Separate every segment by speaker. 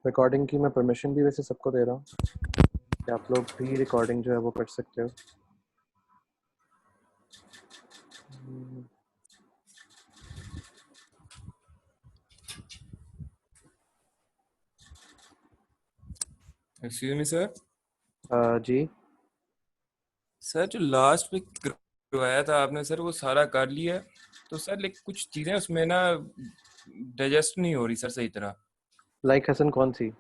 Speaker 1: Recording की मैं permission भी वैसे सबको दे रहा हूँ कि आप लोग भी रिकॉर्डिंग जो है वो कर सकते हो।
Speaker 2: Excuse me sir.
Speaker 1: जी
Speaker 2: सर जो लास्ट में करवाया था आपने सर वो सारा कर लिया है। तो सर लेकिन कुछ चीज़ें उसमें ना डाइजेस्ट नहीं हो रही सर सही तरह।
Speaker 1: लाइक हसन कौन सी?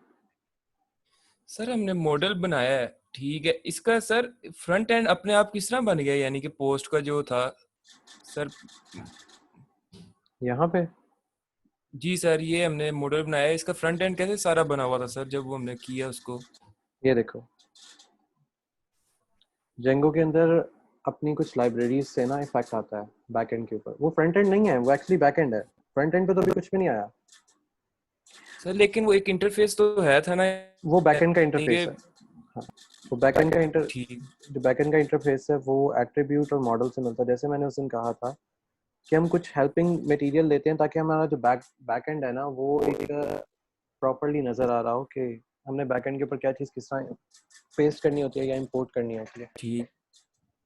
Speaker 2: सर हमने मॉडल बनाया है ठीक है, इसका सर फ्रंट एंड अपने आप किस तरह बन गया, यानी कि पोस्ट का जो था सर।
Speaker 1: यहाँ पे
Speaker 2: जी सर, ये हमने मॉडल बनाया है, इसका फ्रंट एंड कैसे सारा बना हुआ था सर जब वो हमने किया उसको।
Speaker 1: ये देखो, जेंगो के अंदर अपनी कुछ लाइब्रेरीज से ना इफेक्ट आता है बैक एंड के ऊपर। वो फ्रंट एंड नहीं है, वो एक्चुअली बैक एंड है। फ्रंट एंड पे तो अभी कुछ भी नहीं आया।
Speaker 2: सर लेकिन वो एक इंटरफेस तो है था ना,
Speaker 1: वो बैक एंड का
Speaker 2: यानी
Speaker 1: इंटरफेस
Speaker 2: कि
Speaker 1: है। हाँ, वो बैक एंड का
Speaker 2: ठीक।
Speaker 1: जो बैक एंड का इंटरफेस है वो एट्रीब्यूट और मॉडल से मिलता है। जैसे मैंने उस दिन कहा था कि हम कुछ हेल्पिंग मटेरियल लेते हैं ताकि हमारा जो बैक एंड है ना वो एक प्रॉपरली नजर आ रहा हो कि हमने बैक एंड के ऊपर क्या चीज़ किस तरह पेस्ट करनी होती है या इंपोर्ट करनी होती है।
Speaker 2: ठीक।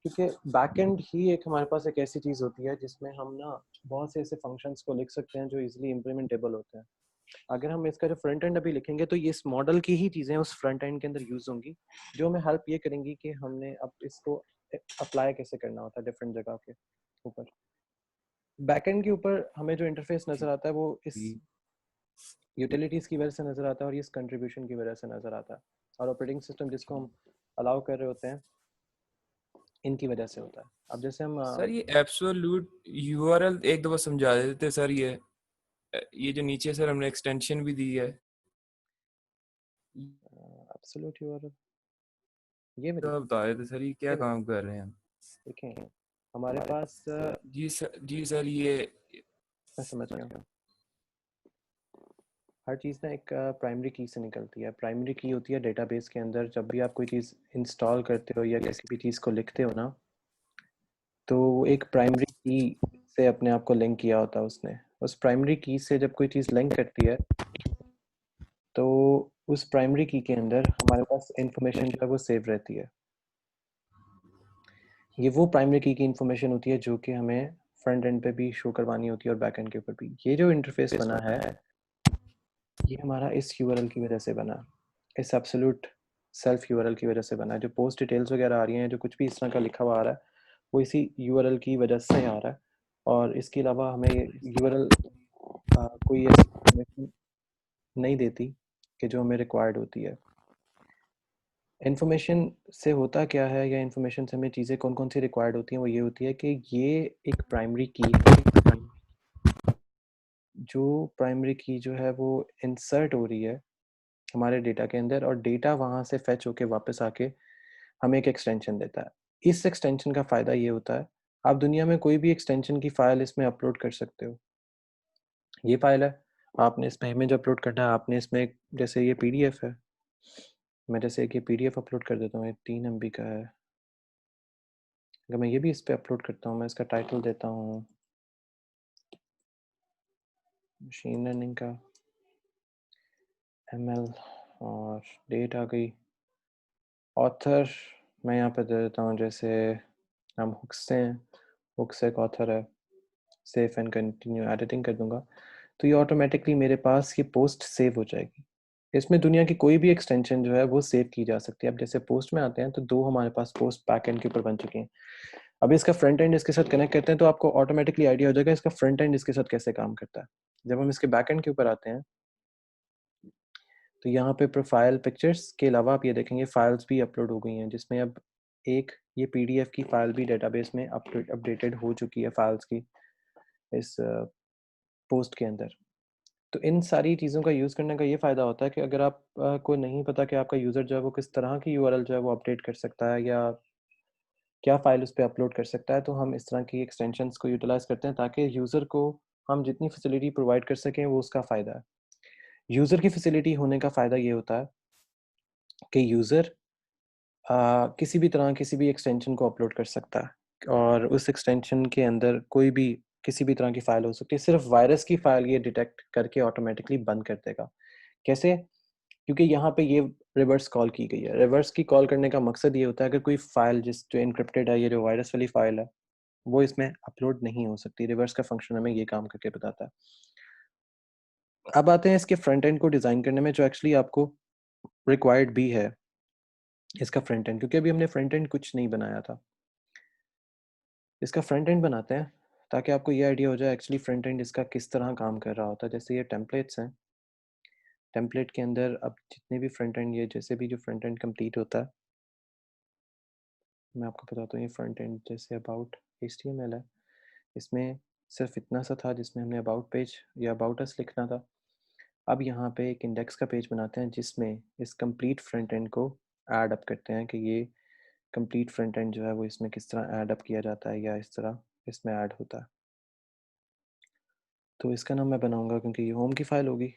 Speaker 1: क्योंकि बैकएंड ही एक हमारे पास एक ऐसी चीज़ होती है जिसमें हम ना बहुत से ऐसे फंक्शंस को लिख सकते हैं जो इजीली इम्प्लीमेंटेबल होते हैं। अगर हम इसका जो फ्रंट एंड अभी लिखेंगे तो ये इस मॉडल की ही चीज़ें उस फ्रंट एंड के अंदर यूज होंगी जो हमें हेल्प ये करेंगी कि हमने अब इसको अप्लाई कैसे करना होता है डिफरेंट जगह के ऊपर। बैकएंड के ऊपर हमें जो इंटरफेस नज़र आता है वो इस यूटिलिटीज़ की वजह से नज़र आता है और इस कंट्रीब्यूशन की वजह से नज़र आता है। और ऑपरेटिंग सिस्टम जिसको हम अलाउ कर रहे होते हैं इनकी वजह से होता है। अब जैसे हम
Speaker 2: सर ये एब्सोल्यूट यूआरएल एक दफा समझा देते सर। ये जो नीचे सर हमने एक्सटेंशन भी दी है।
Speaker 1: एब्सोल्यूट यूआरएल ये मेरे
Speaker 2: तो बता देते सर ये क्या
Speaker 1: ये
Speaker 2: काम कर रहे हैं।
Speaker 1: देखें हमारे पास
Speaker 2: जी सर ये
Speaker 1: मैं समझ गया हूँ। हर चीज़ ना एक प्राइमरी की से निकलती है। प्राइमरी की होती है डेटाबेस के अंदर। जब भी आप कोई चीज़ इंस्टॉल करते हो या किसी भी चीज़ को लिखते हो ना तो एक प्राइमरी की से अपने आप को लिंक किया होता है उसने। उस प्राइमरी की से जब कोई चीज़ लिंक करती है तो उस प्राइमरी की के अंदर हमारे पास इंफॉर्मेशन जो है वो सेव रहती है। ये वो प्राइमरी की इंफॉर्मेशन होती है जो कि हमें फ्रंट एंड पे भी शो करवानी होती है और बैक एंड के ऊपर भी। ये जो इंटरफेस बना है ये हमारा इस यूआरएल की वजह से बना, इस एब्सोल्यूट सेल्फ यूआरएल की वजह से बना है। जो पोस्ट डिटेल्स वगैरह आ रही हैं, जो कुछ भी इस तरह का लिखा हुआ आ रहा है वो इसी यूआरएल की वजह से आ रहा है। और इसके अलावा हमें ये यूआरएल कोई ऐसी इन्फॉर्मेशन नहीं देती कि जो हमें रिक्वायर्ड होती है। इन्फॉर्मेशन से होता क्या है या इन्फॉर्मेशन से हमें चीज़ें कौन कौन सी रिक्वायर्ड होती हैं, वो ये होती है कि ये एक प्राइमरी की है। जो प्राइमरी की जो है वो इंसर्ट हो रही है हमारे डेटा के अंदर और डेटा वहाँ से फेच होके वापस आके हमें एक एक्सटेंशन देता है। इस एक्सटेंशन का फ़ायदा ये होता है आप दुनिया में कोई भी एक्सटेंशन की फ़ाइल इसमें अपलोड कर सकते हो। ये फ़ाइल है, आपने इसमें इमेज अपलोड करना है, आपने इसमें जैसे ये पीडीएफ है, मैं जैसे एक ये पीडीएफ अपलोड कर देता हूँ, ये 3 MB का है। अगर मैं ये भी इस पर अपलोड करता हूँ, मैं इसका टाइटल देता हूँ मशीन लर्निंग का ML और डेट आ गई। ऑथर मैं यहाँ पे दे देता हूँ जैसे हम हुक्स से हैं, हुक्स एक ऑथर है, सेव एंड कंटिन्यू एडिटिंग कर दूंगा तो ये ऑटोमेटिकली मेरे पास ये पोस्ट सेव हो जाएगी। इसमें दुनिया की कोई भी एक्सटेंशन जो है वो सेव की जा सकती है। अब जैसे पोस्ट में आते हैं तो 2 हमारे पास पोस्ट बैक एंड के ऊपर बन चुके हैं। अब इसका फ्रंट एंड इसके साथ कनेक्ट करते हैं तो आपको ऑटोमेटिकली आइडिया हो जाएगा इसका फ्रंट एंड इसके साथ कैसे काम करता है। जब हम इसके बैक एंड के ऊपर आते हैं तो यहाँ पे प्रोफाइल पिक्चर्स के अलावा आप ये देखेंगे फाइल्स भी अपलोड हो गई हैं जिसमें अब एक ये पीडीएफ की फाइल भी डेटाबेस में अपडेटेड हो चुकी है फाइल्स की इस पोस्ट के अंदर। तो इन सारी चीज़ों का यूज़ करने का ये फ़ायदा होता है कि अगर आप को नहीं पता कि आपका यूज़र जो है वो किस तरह की यूआरएल जो है वो अपडेट कर सकता है या क्या फ़ाइल उस पे अपलोड कर सकता है। तो हम इस तरह की एक्सटेंशंस को यूटिलाइज़ करते हैं ताकि यूज़र को हम जितनी फैसिलिटी प्रोवाइड कर सकें वो उसका फ़ायदा है। यूज़र की फैसिलिटी होने का फ़ायदा ये होता है कि यूज़र किसी भी तरह किसी भी एक्सटेंशन को अपलोड कर सकता है और उस एक्सटेंशन के अंदर कोई भी किसी भी तरह की फ़ाइल हो सकती है। सिर्फ वायरस की फ़ाइल ये डिटेक्ट करके ऑटोमेटिकली बंद कर देगा। कैसे? क्योंकि यहाँ पे ये रिवर्स कॉल की गई है। रिवर्स की कॉल करने का मकसद ये होता है, अगर कोई फ़ाइल जो एन्क्रिप्टेड है, ये जो वायरस वाली फ़ाइल है, वो इसमें अपलोड नहीं हो सकती। रिवर्स का फंक्शन हमें ये काम करके बताता है। अब आते हैं इसके फ्रंट एंड को डिज़ाइन करने में, जो एक्चुअली आपको रिक्वायर्ड भी है इसका फ्रंट एंड, क्योंकि अभी हमने फ्रंट एंड कुछ नहीं बनाया था। इसका फ्रंट एंड बनाते हैं ताकि आपको ये आइडिया हो जाए एक्चुअली फ्रंट एंड इसका किस तरह काम कर रहा होता है। जैसे ये टेम्पलेट्स हैं, टेम्पलेट के अंदर अब जितने भी फ्रंट एंड, ये जैसे भी जो फ्रंट एंड कंप्लीट होता है, मैं आपको बताता हूँ। ये फ्रंट एंड जैसे अबाउट HTML है, इसमें सिर्फ इतना सा था जिसमें हमने अबाउट पेज या अबाउट अस लिखना था। अब यहाँ पे एक इंडेक्स का पेज बनाते हैं जिसमें इस कंप्लीट फ्रंट एंड को ऐड अप करते हैं कि ये कंप्लीट फ्रंट एंड जो है वो इसमें किस तरह ऐड अप किया जाता है या इस तरह इसमें ऐड होता है। तो इसका नाम मैं बनाऊंगा, क्योंकि ये होम की फ़ाइल होगी,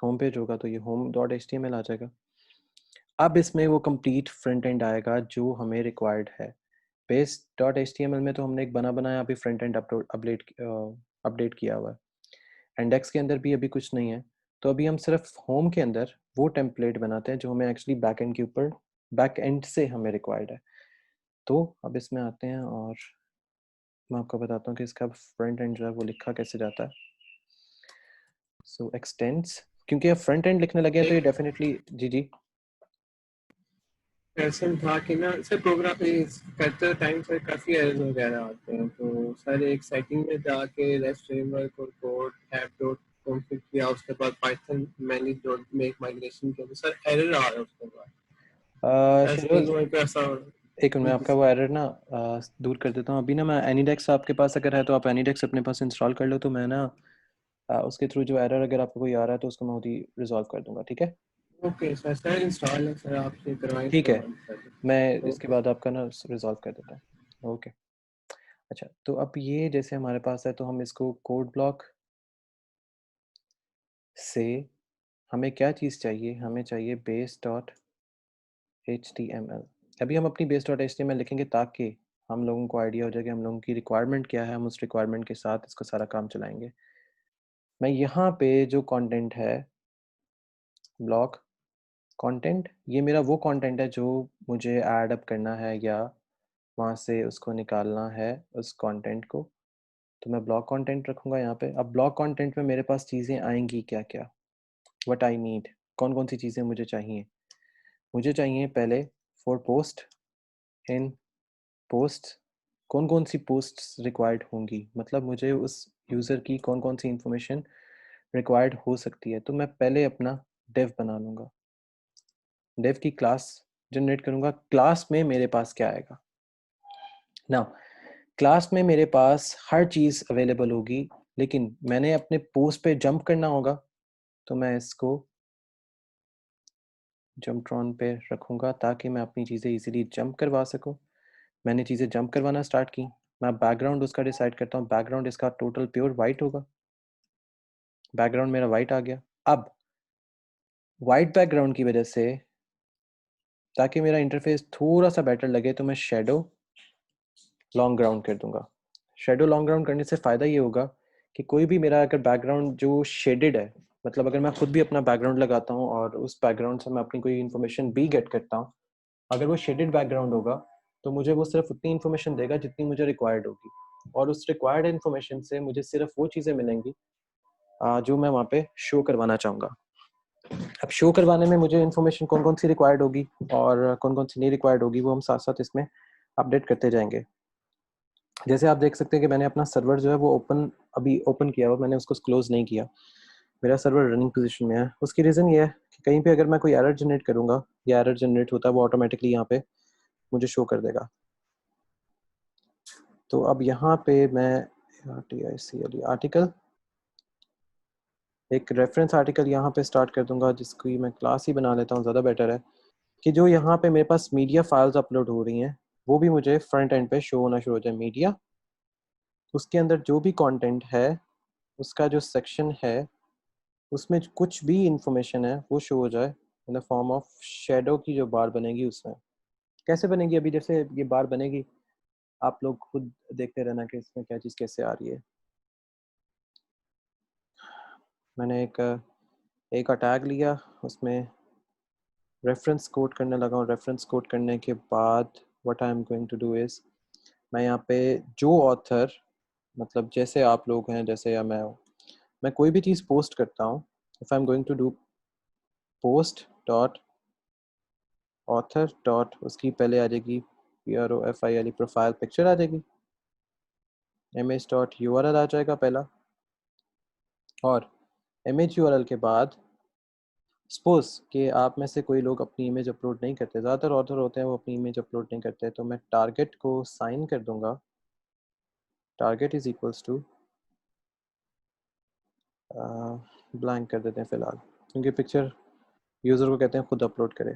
Speaker 1: होम पेज होगा, तो ये home.html आ जाएगा। अब इसमें वो कंप्लीट फ्रंट एंड आएगा जो हमें रिक्वायर्ड है। base.html में तो हमने एक बना बनाया अभी फ्रंट एंड अपडेट किया हुआ है। इंडेक्स के अंदर भी अभी कुछ नहीं है, तो अभी हम सिर्फ होम के अंदर वो टेम्पलेट बनाते हैं जो हमें एक्चुअली बैक एंड के ऊपर, बैक एंड से हमें रिक्वायर्ड है। तो अब इसमें आते हैं और मैं आपको बताता हूँ कि इसका फ्रंट एंड जो है वो लिखा कैसे जाता है। सो एक्सटेंड्स, क्योंकि अब फ्रंट एंड लिखने लगे हैं तो ये डेफिनेटली जी जी
Speaker 3: ऐसा था कि ना सर प्रोग्राम करते टाइम सर काफ़ी एरर्स वगैरह आते हैं, तो सर एक सेटिंग में जाके रेस्ट फ्रेमवर्क और कोड ऐप डॉट कॉन्फ़िग किया, उसके बाद Python manage dot make migration किया, तो सर एरर आ रहा है उसके बाद
Speaker 1: शेरोज,
Speaker 3: टेस्टिंग में तो ऐसा।
Speaker 1: एक मिनट, मैं आपका वो एरर ना दूर कर देता हूँ। अभी ना मैं एनीडेक्स, आपके पास अगर है तो आप एनीडेक्स अपने पास इंस्टॉल कर लो, तो मैं ना उसके थ्रू जो एरर अगर आपको कोई आ रहा है तो उसको मैं खुद ही रिजॉल्व कर दूंगा। ठीक है?
Speaker 3: ओके सर, सर इंस्टॉल है सर, आपसे करवाएं
Speaker 1: ठीक
Speaker 3: तो
Speaker 1: है, मैं
Speaker 3: सर।
Speaker 1: इसके बाद आपका ना रिजॉल्व कर देता हूँ। ओके। अच्छा, तो अब ये जैसे हमारे पास है तो हम इसको कोड ब्लॉक से, हमें क्या चीज़ चाहिए, हमें चाहिए base.html। अभी हम अपनी base.html लिखेंगे ताकि हम लोगों को आइडिया हो जाए कि हम लोगों की रिक्वायरमेंट क्या है, हम उस रिक्वायरमेंट के साथ इसका सारा काम चलाएंगे। मैं यहाँ पे जो कंटेंट है, ब्लॉक कंटेंट, ये मेरा वो कंटेंट है जो मुझे ऐड अप करना है या वहाँ से उसको निकालना है उस कंटेंट को। तो मैं ब्लॉक कंटेंट रखूँगा यहाँ पे। अब ब्लॉक कंटेंट में मेरे पास चीज़ें आएंगी क्या क्या, व्हाट आई नीड, कौन कौन सी चीज़ें मुझे चाहिए। मुझे चाहिए पहले फॉर पोस्ट, इन पोस्ट, कौन कौन सी पोस्ट्स रिक्वायर्ड होंगी, मतलब मुझे उस यूज़र की कौन कौन सी इंफॉर्मेशन रिक्वायर्ड हो सकती है। तो मैं पहले अपना डेव बना लूँगा, डेव की क्लास जनरेट करूँगा। क्लास में मेरे पास क्या आएगा ना, क्लास में मेरे पास हर चीज़ अवेलेबल होगी, लेकिन मैंने अपने पोस्ट पे जंप करना होगा, तो मैं इसको जंपट्रॉन पे रखूँगा ताकि मैं अपनी चीज़ें इजीली जंप करवा सकूँ। मैंने चीज़ें जंप करवाना स्टार्ट की। मैं बैकग्राउंड उसका डिसाइड करता हूँ, बैकग्राउंड इसका टोटल प्योर वाइट होगा। बैकग्राउंड मेरा वाइट आ गया। अब वाइट बैकग्राउंड की वजह से, ताकि मेरा इंटरफेस थोड़ा सा बेटर लगे, तो मैं शेडो लॉन्ग ग्राउंड कर दूंगा। शेडो लॉन्ग ग्राउंड करने से फ़ायदा ये होगा कि कोई भी मेरा अगर बैकग्राउंड जो शेडेड है, मतलब अगर मैं खुद भी अपना बैकग्राउंड लगाता हूँ और उस बैकग्राउंड से मैं अपनी कोई इन्फॉर्मेशन भी गेट करता हूँ, अगर वो शेडेड बैकग्राउंड होगा तो मुझे वो सिर्फ उतनी इन्फॉर्मेशन देगा जितनी मुझे रिक्वायर्ड होगी, और उस रिक्वायर्ड इन्फॉर्मेशन से मुझे सिर्फ वो चीज़ें मिलेंगी जो मैं वहाँ पे शो करवाना चाहूँगा। अब शो करवाने में मुझे इन्फॉर्मेशन कौन कौन सी रिक्वायर्ड होगी और कौन कौन सी नहीं रिक्वायर्ड होगी, वो हम साथ साथ इसमें अपडेट करते जाएंगे। जैसे आप देख सकते हैं कि मैंने अपना सर्वर जो है वो अभी ओपन किया हुआ, मैंने उसको क्लोज नहीं किया। मेरा सर्वर रनिंग पोजीशन में है। उसकी रीज़न ये है कि कहीं पे अगर मैं कोई एरर जनरेट करूँगा या एरर जनरेट होता है, वो ऑटोमेटिकली यहाँ पे मुझे शो कर देगा। तो अब यहाँ पे मैं आर्टिकल, एक रेफरेंस आर्टिकल यहाँ पे स्टार्ट कर दूंगा, जिसकी मैं क्लास ही बना लेता हूँ, ज़्यादा बेटर है कि जो यहाँ पे मेरे पास मीडिया फाइल्स अपलोड हो रही हैं वो भी मुझे फ्रंट एंड पे शो होना शुरू हो जाए। मीडिया, उसके अंदर जो भी कंटेंट है उसका जो सेक्शन है उसमें कुछ भी इंफॉर्मेशन है वो शो हो जाए in the form of shadow की जो बार बनेगी उसमें। कैसे बनेगी? अभी जैसे ये बार बनेगी, आप लोग खुद देखते रहना कि इसमें क्या चीज़ कैसे आ रही है। मैंने एक टैग लिया, उसमें रेफरेंस कोड करने लगा हूँ। रेफरेंस कोड करने के बाद what I am going to do is, मैं यहाँ पे जो ऑथर, मतलब जैसे आप लोग हैं जैसे या मैं हूँ, मैं कोई भी चीज़ पोस्ट करता हूँ, if I am going to do post dot author dot, उसकी पहले आ जाएगी PROFILE प्रोफाइल पिक्चर आ जाएगी, image डॉट URL आ जाएगा पहला, और image URL के बाद सपोज कि आप में से कोई लोग अपनी इमेज अपलोड नहीं करते, ज़्यादातर ऑथर होते हैं वो अपनी इमेज अपलोड नहीं करते, तो मैं टारगेट को साइन कर दूंगा, target is equals to blank कर देते हैं फ़िलहाल, क्योंकि पिक्चर यूज़र को कहते हैं खुद अपलोड करे।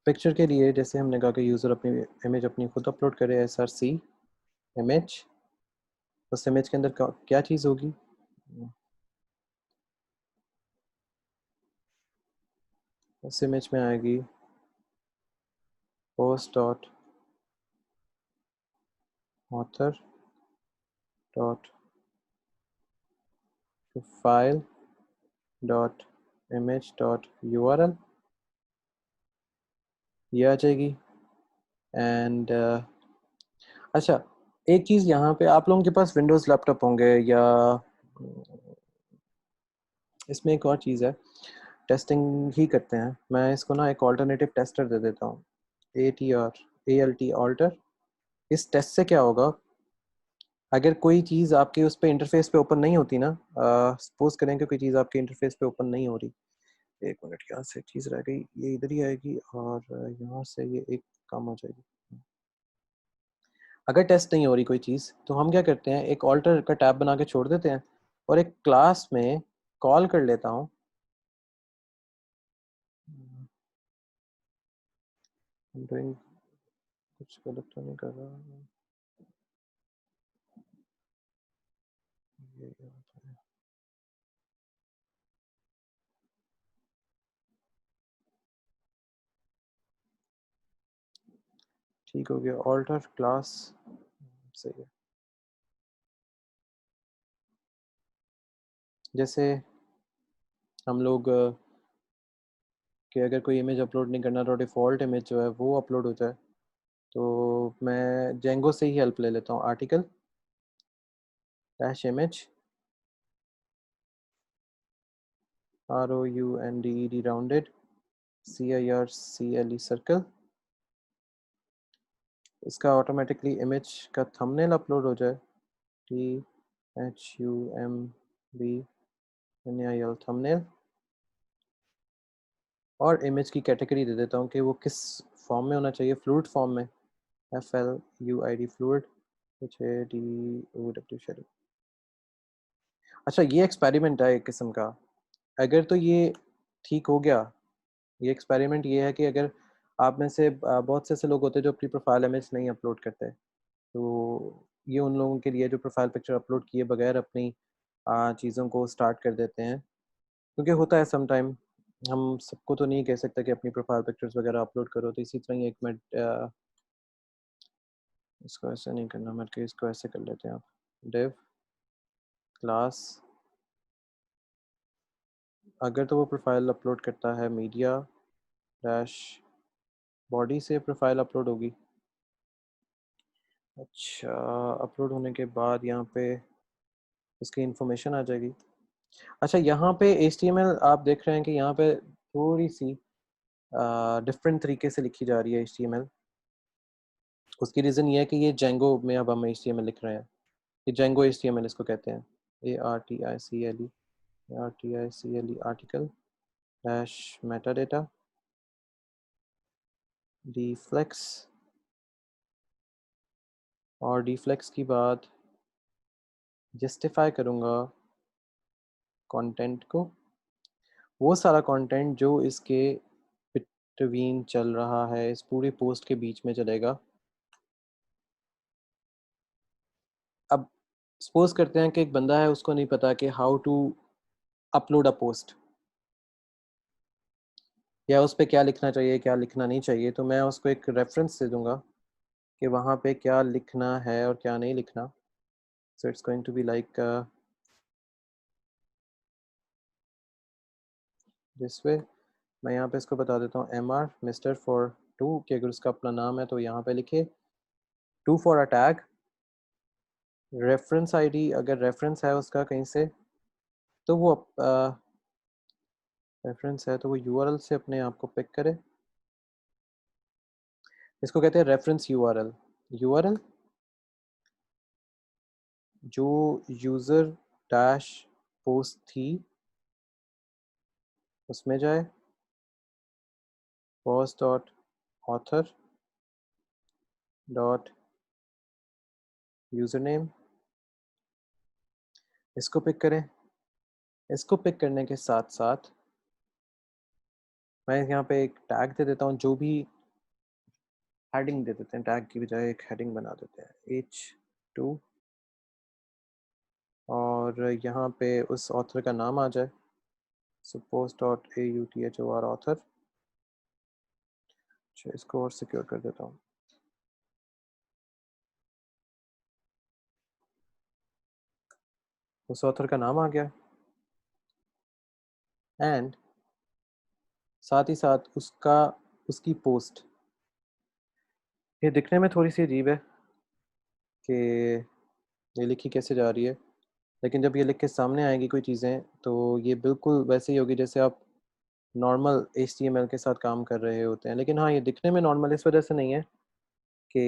Speaker 1: पिक्चर के लिए जैसे हमने कहा कि यूज़र अपनी इमेज अपनी खुद अपलोड करे, SRC इमेज, उस इमेज के अंदर क्या चीज़ होगी, उस इमेज में आएगी post dot author dot profile dot image dot URL, ये आ जाएगी। एंड अच्छा, एक चीज़ यहाँ पे, आप लोगों के पास विंडोज़ लैपटॉप होंगे या इसमें एक और चीज़ है, टेस्टिंग ही करते हैं, मैं इसको ना एक ऑल्टरनेटिव टेस्टर दे देता हूँ, ALT ऑल्टर। इस टेस्ट से क्या होगा, अगर कोई चीज़ आपके उस पर इंटरफेस पे ओपन नहीं होती ना, सपोज करें कि कोई चीज़ आपके इंटरफेस पे ओपन नहीं हो रही, एक मिनट, यहाँ से चीज़ रह गई, ये इधर ही आएगी और यहाँ से ये एक काम हो जाएगी। अगर टेस्ट नहीं हो रही कोई चीज़ तो हम क्या करते हैं, एक ऑल्टर का टैब बना के छोड़ देते हैं और एक क्लास में कॉल कर लेता हूँ, डूइंग कुछ गलत तो नहीं कर रहा, ये होता है। ठीक हो गया, ऑल्टर क्लास सही है। जैसे हम लोग कि अगर कोई इमेज अपलोड नहीं करना तो डिफ़ॉल्ट इमेज जो है वो अपलोड हो जाए, तो मैं जेंगो से ही हेल्प ले लेता हूँ, article dash image ROUNDED rounded CIRCLE circle, इसका ऑटोमेटिकली इमेज का थंबनेल अपलोड हो जाए, THUMBNAIL थंबनेल, और इमेज की कैटेगरी दे देता हूँ कि वो किस फॉर्म में होना चाहिए, फ्लूइड फॉर्म में, FLUID फ्लूइड, HADOW शेडो। अच्छा, ये एक्सपेरिमेंट है एक किस्म का, अगर तो ये ठीक हो गया, ये एक्सपेरिमेंट ये है कि अगर आप में से बहुत से ऐसे लोग होते हैं जो अपनी प्रोफाइल इमेज नहीं अपलोड करते, तो ये उन लोगों के लिए जो प्रोफाइल पिक्चर अपलोड किए बगैर अपनी चीज़ों को स्टार्ट कर देते हैं, क्योंकि होता है सम टाइम, हम सबको तो नहीं कह सकते कि अपनी प्रोफाइल पिक्चर्स वगैरह अपलोड करो, तो इसी तरह ही एक मिनट, इसको ऐसे नहीं करना, मैं कि इसको ऐसे कर लेते हैं आप, डिव क्लास, अगर तो वो प्रोफाइल अपलोड करता है मीडिया डैश बॉडी से प्रोफाइल अपलोड होगी। अच्छा, अपलोड होने के बाद यहाँ पे उसकी इंफॉर्मेशन आ जाएगी। अच्छा, यहाँ पे HTML आप देख रहे हैं कि यहाँ पे थोड़ी सी डिफरेंट तरीके से लिखी जा रही है HTML। उसकी रीज़न ये है कि ये जेंगो में अब हम HTML लिख रहे हैं, ये जेंगो HTML इसको कहते हैं, ARTICLE article dash metadata डीफ्लेक्स, और डीफ्लेक्स की बाद जस्टिफाई करूँगा कंटेंट को, वो सारा कंटेंट जो इसके इंटरवीन चल रहा है, इस पूरी पोस्ट के बीच में चलेगा। अब सपोज करते हैं कि एक बंदा है, उसको नहीं पता कि how to upload a post, या उस पर क्या लिखना चाहिए क्या लिखना नहीं चाहिए, तो मैं उसको एक रेफरेंस दे दूंगा कि वहाँ पे क्या लिखना है और क्या नहीं लिखना। So it's going to be like this way. मैं यहाँ पे इसको बता देता हूँ MR मिस्टर फॉर टू, कि अगर उसका अपना नाम है तो यहाँ पे लिखे to for a tag, reference ID अगर रेफरेंस है उसका कहीं से तो वो रेफरेंस है तो वो URL से अपने आप को पिक करे। इसको कहते हैं रेफरेंस URL। URL जो यूज़र डैश पोस्ट थी उसमें जाए, post dot author dot user name, इसको पिक करें। इसको पिक करने के साथ साथ मैं यहाँ पे एक टैग दे देता हूँ, जो भी हेडिंग दे देते हैं, टैग की बजाय एक हेडिंग बना देते हैं H2, और यहाँ पे उस ऑथर का नाम आ जाए, suppose डॉट AUTHOR ऑथर। अच्छा, इसको और सिक्योर कर देता हूँ। उस ऑथर का नाम आ गया, एंड साथ ही साथ उसकी पोस्ट। ये दिखने में थोड़ी सी अजीब है कि ये लिखी कैसे जा रही है, लेकिन जब ये लिख के सामने आएगी कोई चीज़ें तो ये बिल्कुल वैसे ही होगी जैसे आप नॉर्मल HTML के साथ काम कर रहे होते हैं। लेकिन हाँ, ये दिखने में नॉर्मल इस वजह से नहीं है कि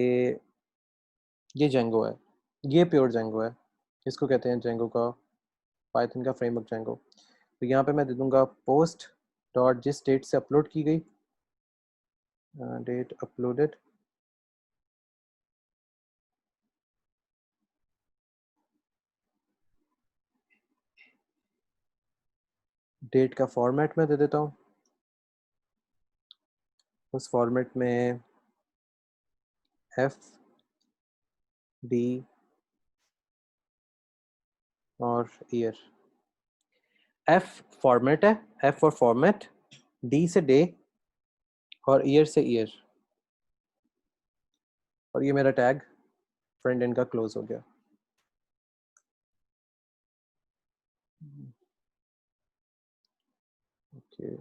Speaker 1: ये जेंगो है, ये प्योर जेंगो है। इसको कहते हैं जेंगो का, पाइथन का फ्रेमवर्क जेंगो। तो यहाँ पे मैं दे दूँगा पोस्ट डॉट जिस डेट से अपलोड की गई, डेट अपलोडेड, डेट का फॉर्मेट मैं दे देता हूँ। उस फॉर्मेट में FD और ईयर। F फॉर्मेट है, F फॉर फॉर्मेट, D से डे और ईयर से ईयर। और ये मेरा टैग फ्रंट एंड का क्लोज हो गया। ओके,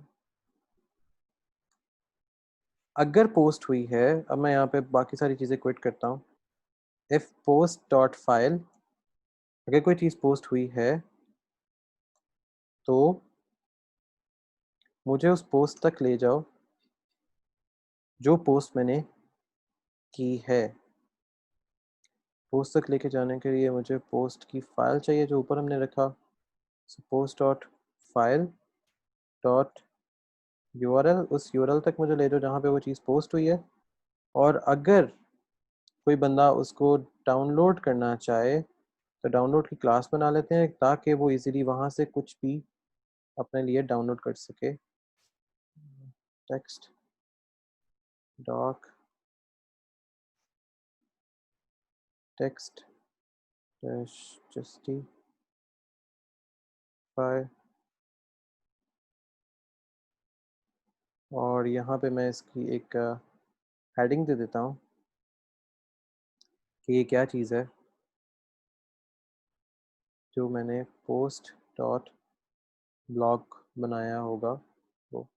Speaker 1: अगर पोस्ट हुई है, अब मैं यहाँ पे बाकी सारी चीज़ें क्विट करता हूँ। इफ पोस्ट डॉट फाइल, अगर कोई चीज़ पोस्ट हुई है तो मुझे उस पोस्ट तक ले जाओ जो पोस्ट मैंने की है। पोस्ट तक लेके जाने के लिए मुझे पोस्ट की फाइल चाहिए जो ऊपर हमने रखा। Post dot file dot URL, उस URL तक मुझे ले जाओ जहाँ पे वो चीज़ पोस्ट हुई है। और अगर कोई बंदा उसको डाउनलोड करना चाहे तो डाउनलोड की क्लास बना लेते हैं ताकि वो इजीली वहाँ से कुछ भी अपने लिए डाउनलोड कर सके। टेक्स्ट डॉक टेक्स्ट जस्टिफाई, और यहाँ पे मैं इसकी एक हेडिंग दे देता हूँ कि ये क्या चीज़ है जो मैंने पोस्ट डॉट ब्लॉग बनाया होगा वो।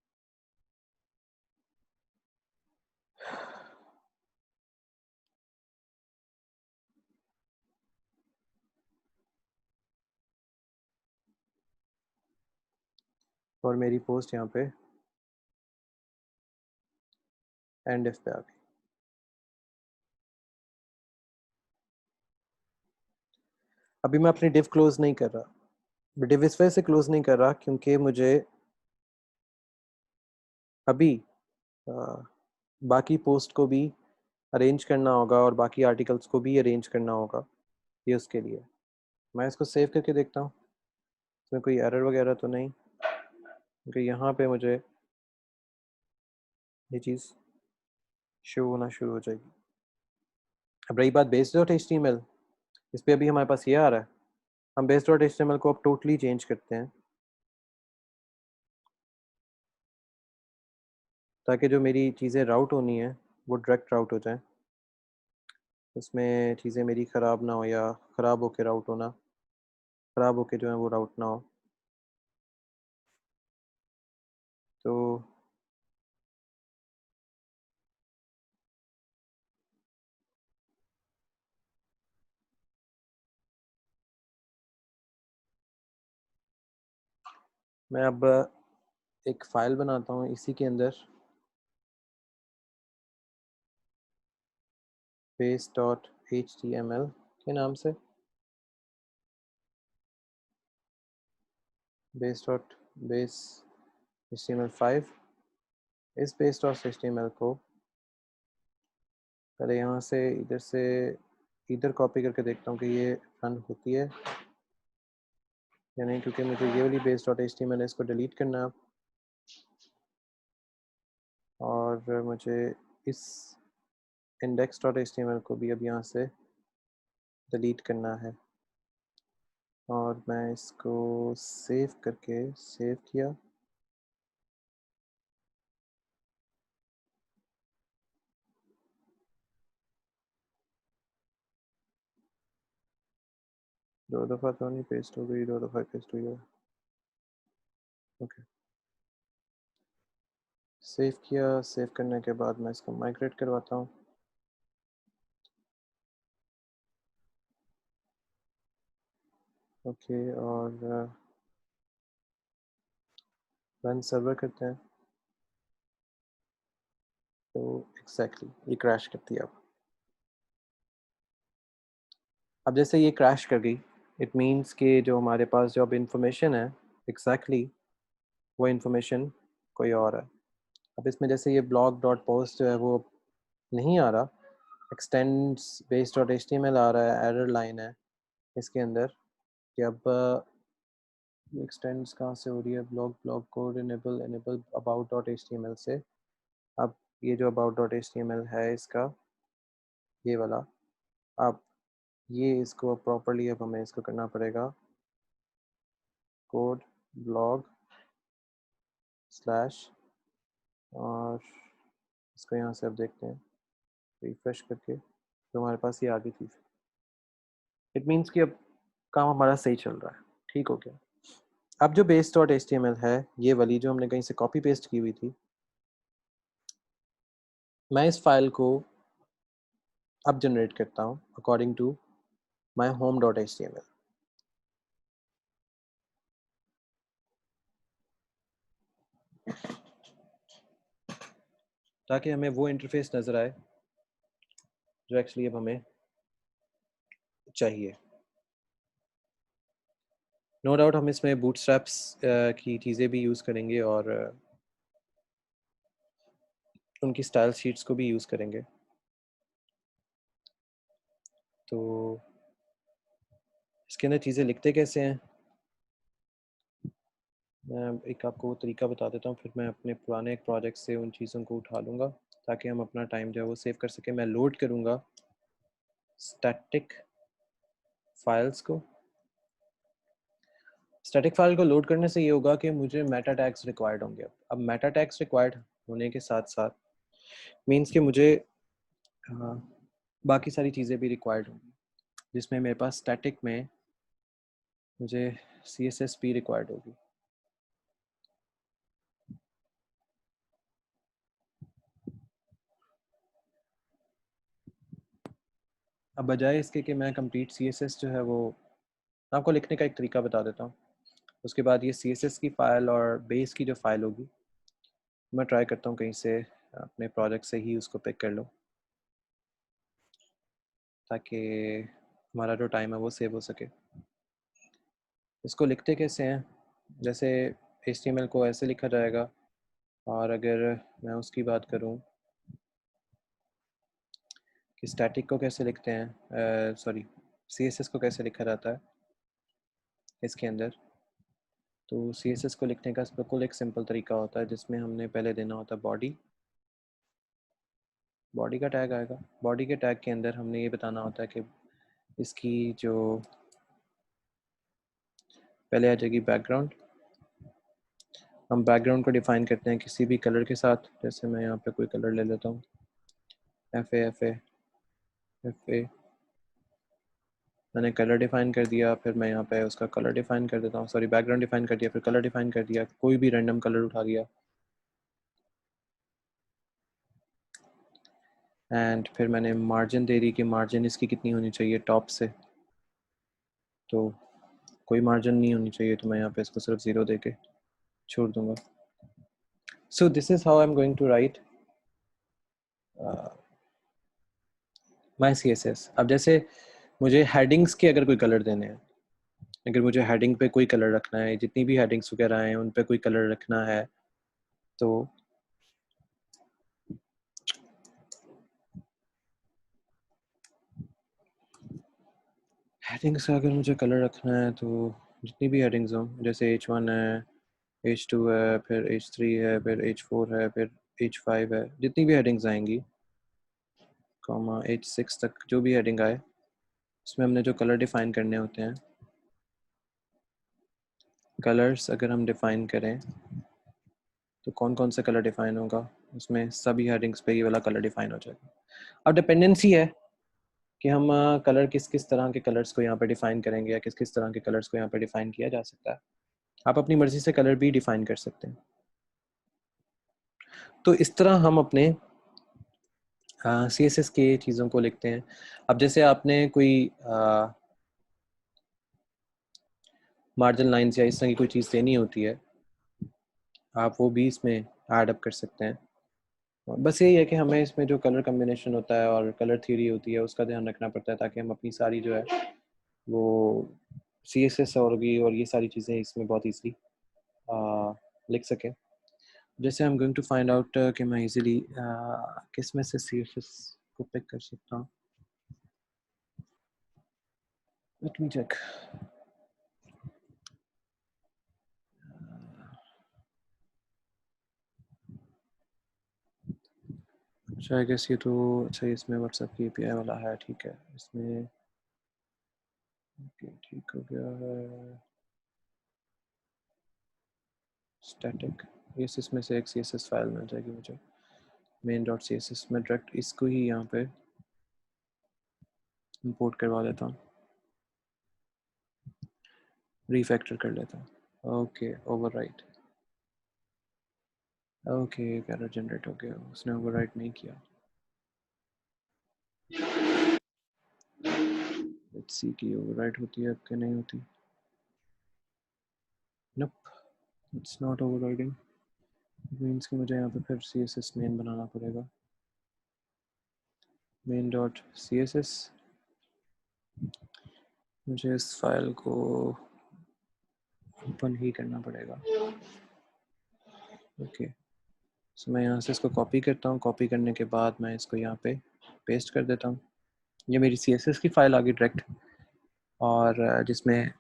Speaker 1: और मेरी पोस्ट यहाँ पे एंड इफ पे आ गई। अभी मैं अपनी डिव क्लोज नहीं कर रहा। डिव इस वजह से क्लोज नहीं कर रहा क्योंकि मुझे अभी बाकी पोस्ट को भी अरेंज करना होगा और बाकी आर्टिकल्स को भी अरेंज करना होगा। ये उसके लिए मैं इसको सेव करके देखता हूँ इसमें कोई एरर वगैरह तो नहीं, क्योंकि यहाँ पे मुझे ये चीज़ शो होना शुरू हो जाएगी। अब रही बात बेस डॉट एचटीएमएल, इस पे अभी हमारे पास ये आ रहा है। हम बेस डॉट एचटीएमएल को अब टोटली चेंज करते हैं ताकि जो मेरी चीज़ें राउट होनी है वो डायरेक्ट राउट हो जाए, उसमें चीज़ें मेरी ख़राब ना हो या ख़राब होके राउट होना, ख़राब होके जो है वो राउट ना हो। तो मैं अब एक फ़ाइल बनाता हूँ इसी के अंदर बेस डॉट एचटीएमएल के नाम से, बेस HTML5। इस बेस डॉट एचटीएमएल को पहले यहाँ से इधर कॉपी करके देखता हूँ कि ये रन होती है या नहीं, क्योंकि मुझे ये वाली बेस डॉट एचटीएमएल है, इसको डिलीट करना है और मुझे इस इंडेक्स डॉट एचटीएमएल को भी अब यहाँ से डिलीट करना है। और मैं इसको सेव करके सेव किया, दो दफ़ा तो नहीं पेस्ट हो गई, दो दफ़ा पेस्ट हुई है। ओके, सेव किया। सेव करने के बाद मैं इसको माइग्रेट करवाता हूँ। ओके, और रन सर्वर करते हैं। तो एग्जैक्टली ये क्रैश करती है। अब जैसे ये क्रैश कर गई, इट मीन्स कि जो हमारे पास जो अब इंफॉर्मेशन है एग्जैक्टली वो इंफॉर्मेशन कोई और है। अब इसमें जैसे ये ब्लॉग डॉट पोस्ट जो है वो नहीं आ रहा, एक्सटेंड्स बेस डॉट एचटीएमएल आ रहा है, एरर लाइन है इसके अंदर कि अब एक्सटेंड्स कहाँ से हो रही है, blog code enable about dot HTML से। अब ये जो अबाउट डॉट एचटीएमएल है इसका ये वाला, अब ये इसको प्रॉपर्ली अब हमें इसको करना पड़ेगा कोड ब्लॉग स्लैश, और इसको यहाँ से अब देखते हैं रिफ्रेश करके, तो हमारे पास ये आ गई थी। इट मीन्स कि अब काम हमारा सही चल रहा है, ठीक हो गया। अब जो बेस डॉट एचटीएमएल है ये वाली जो हमने कहीं से कॉपी पेस्ट की हुई थी, मैं इस फाइल को अब जनरेट करता हूँ according to my home dot HTML. ताकि हमें वो इंटरफेस नज़र आए जो एक्चुअली अब हमें चाहिए। नो डाउट हम इसमें बूटस्ट्रैप्स की चीज़ें भी यूज़ करेंगे और उनकी स्टाइल शीट्स को भी यूज़ करेंगे। तो इसके अंदर चीज़ें लिखते कैसे हैं, मैं एक आपको वो तरीका बता देता हूँ, फिर मैं अपने पुराने एक प्रोजेक्ट से उन चीज़ों को उठा लूँगा ताकि हम अपना टाइम जो है वो सेव कर सकें। मैं लोड करूँगा स्टैटिक फाइल्स को। स्टैटिक फाइल को लोड करने से ये होगा कि मुझे मेटा टैग्स रिक्वायर्ड होंगे। अब मेटा टैग्स रिक्वायर्ड होने के साथ साथ मीन्स कि मुझे बाकी सारी चीज़ें भी रिक्वायर्ड होंगी, जिसमें मेरे पास स्टैटिक में मुझे CSS भी रिक्वायर्ड होगी। अब बजाय इसके कि मैं कंप्लीट CSS जो है वो आपको लिखने का एक तरीका बता देता हूँ, उसके बाद ये CSS की फ़ाइल और बेस की जो फ़ाइल होगी मैं ट्राई करता हूँ कहीं से अपने प्रोजेक्ट से ही उसको पिक कर लूँ ताकि हमारा जो टाइम है वो सेव हो सके। इसको लिखते कैसे हैं, जैसे HTML को ऐसे लिखा जाएगा, और अगर मैं उसकी बात करूं कि स्टैटिक को कैसे लिखते हैं, सॉरी CSS को कैसे लिखा जाता है इसके अंदर, तो CSS को लिखने का बिल्कुल एक सिंपल तरीका होता है जिसमें हमने पहले देना होता है बॉडी, बॉडी का टैग आएगा। बॉडी के टैग के अंदर हमने ये बताना होता है कि इसकी जो पहले आ जाएगी बैकग्राउंड। हम बैकग्राउंड को डिफाइन करते हैं किसी भी कलर के साथ। जैसे मैं यहाँ पे कोई कलर ले लेता हूँ, FA। मैंने कलर डिफाइन कर दिया, फिर मैं यहाँ पे उसका कलर डिफाइन कर देता हूँ, सॉरी बैकग्राउंड डिफाइन कर दिया, फिर कलर डिफाइन कर दिया, कोई भी रैंडम कलर उठा दिया, एंड फिर मैंने मार्जिन दे दी कि मार्जिन इसकी कितनी होनी चाहिए टॉप से, तो कोई मार्जिन नहीं होनी चाहिए, तो मैं यहाँ पे इसको सिर्फ 0 दे के छोड़ दूंगा। So this is how I am going to write my CSS। अब जैसे मुझे हेडिंग्स के अगर कोई कलर देने हैं, अगर मुझे हेडिंग पे कोई कलर रखना है, जितनी भी हेडिंग्स वगैरह हैं उन पे कोई कलर रखना है, तो हेडिंग्स का अगर मुझे कलर रखना है तो जितनी भी हेडिंग्स हों, जैसे H1 है, H2 है, फिर H3 है, फिर H4 है, फिर H5 है, जितनी भी हेडिंग्स आएंगी कॉमा H6 तक जो भी हेडिंग आए, उसमें हमने जो कलर डिफाइन करने होते हैं, कलर्स अगर हम डिफाइन करें तो कौन कौन सा कलर डिफाइन होगा, उसमें सभी हेडिंग्स पे ये वाला कलर डिफाइन हो जाएगा। अब डिपेंडेंसी है कि हम कलर किस किस तरह के कलर्स को यहाँ पे डिफाइन करेंगे या किस किस तरह के कलर्स को यहाँ पे डिफाइन किया जा सकता है। आप अपनी मर्जी से कलर भी डिफाइन कर सकते हैं। तो इस तरह हम अपने CSS के चीज़ों को लिखते हैं। अब जैसे आपने कोई मार्जिन लाइन्स या इस तरह की कोई चीज़ देनी होती है, आप वो भी इसमें ऐड अप कर सकते हैं। बस यही है कि हमें इसमें जो कलर कम्बिनेशन होता है और कलर थ्योरी होती है उसका ध्यान रखना पड़ता है, ताकि हम अपनी सारी जो है वो CSS और ये सारी चीज़ें इसमें बहुत ईजीली लिख सकें। जैसे I am going to find out कि मैं इजीली किस में से CSS को पिक कर सकता हूँ। Let me check. अच्छा आई गेस ये तो अच्छा इसमें व्हाट्सएप की API वाला है, ठीक है। इसमें ठीक हो गया है। स्टैटिक, यस, इसमें से एक CSS फाइल मिल जाएगी मुझे, main.css। मैं डायरेक्ट इसको ही यहाँ पे इंपोर्ट करवा देता हूँ, रीफैक्टर कर लेता हूँ। Okay, overwrite. Okay, error generate हो गया, उसने ओवरराइट नहीं किया। लेट्स सी कि ओवरराइट होती है कि नहीं होती। नोप, इट्स नॉट ओवरराइडिंग। मीन्स कि मुझे यहाँ पे फिर CSS मेन बनाना पड़ेगा, main.css। मुझे इस फाइल को ओपन ही करना पड़ेगा। ओके, सो मैं यहाँ से इसको कॉपी करता हूँ। कॉपी करने के बाद मैं इसको यहाँ पे पेस्ट कर देता हूँ। ये मेरी CSS की फाइल आ गई डायरेक्ट, और जिसमें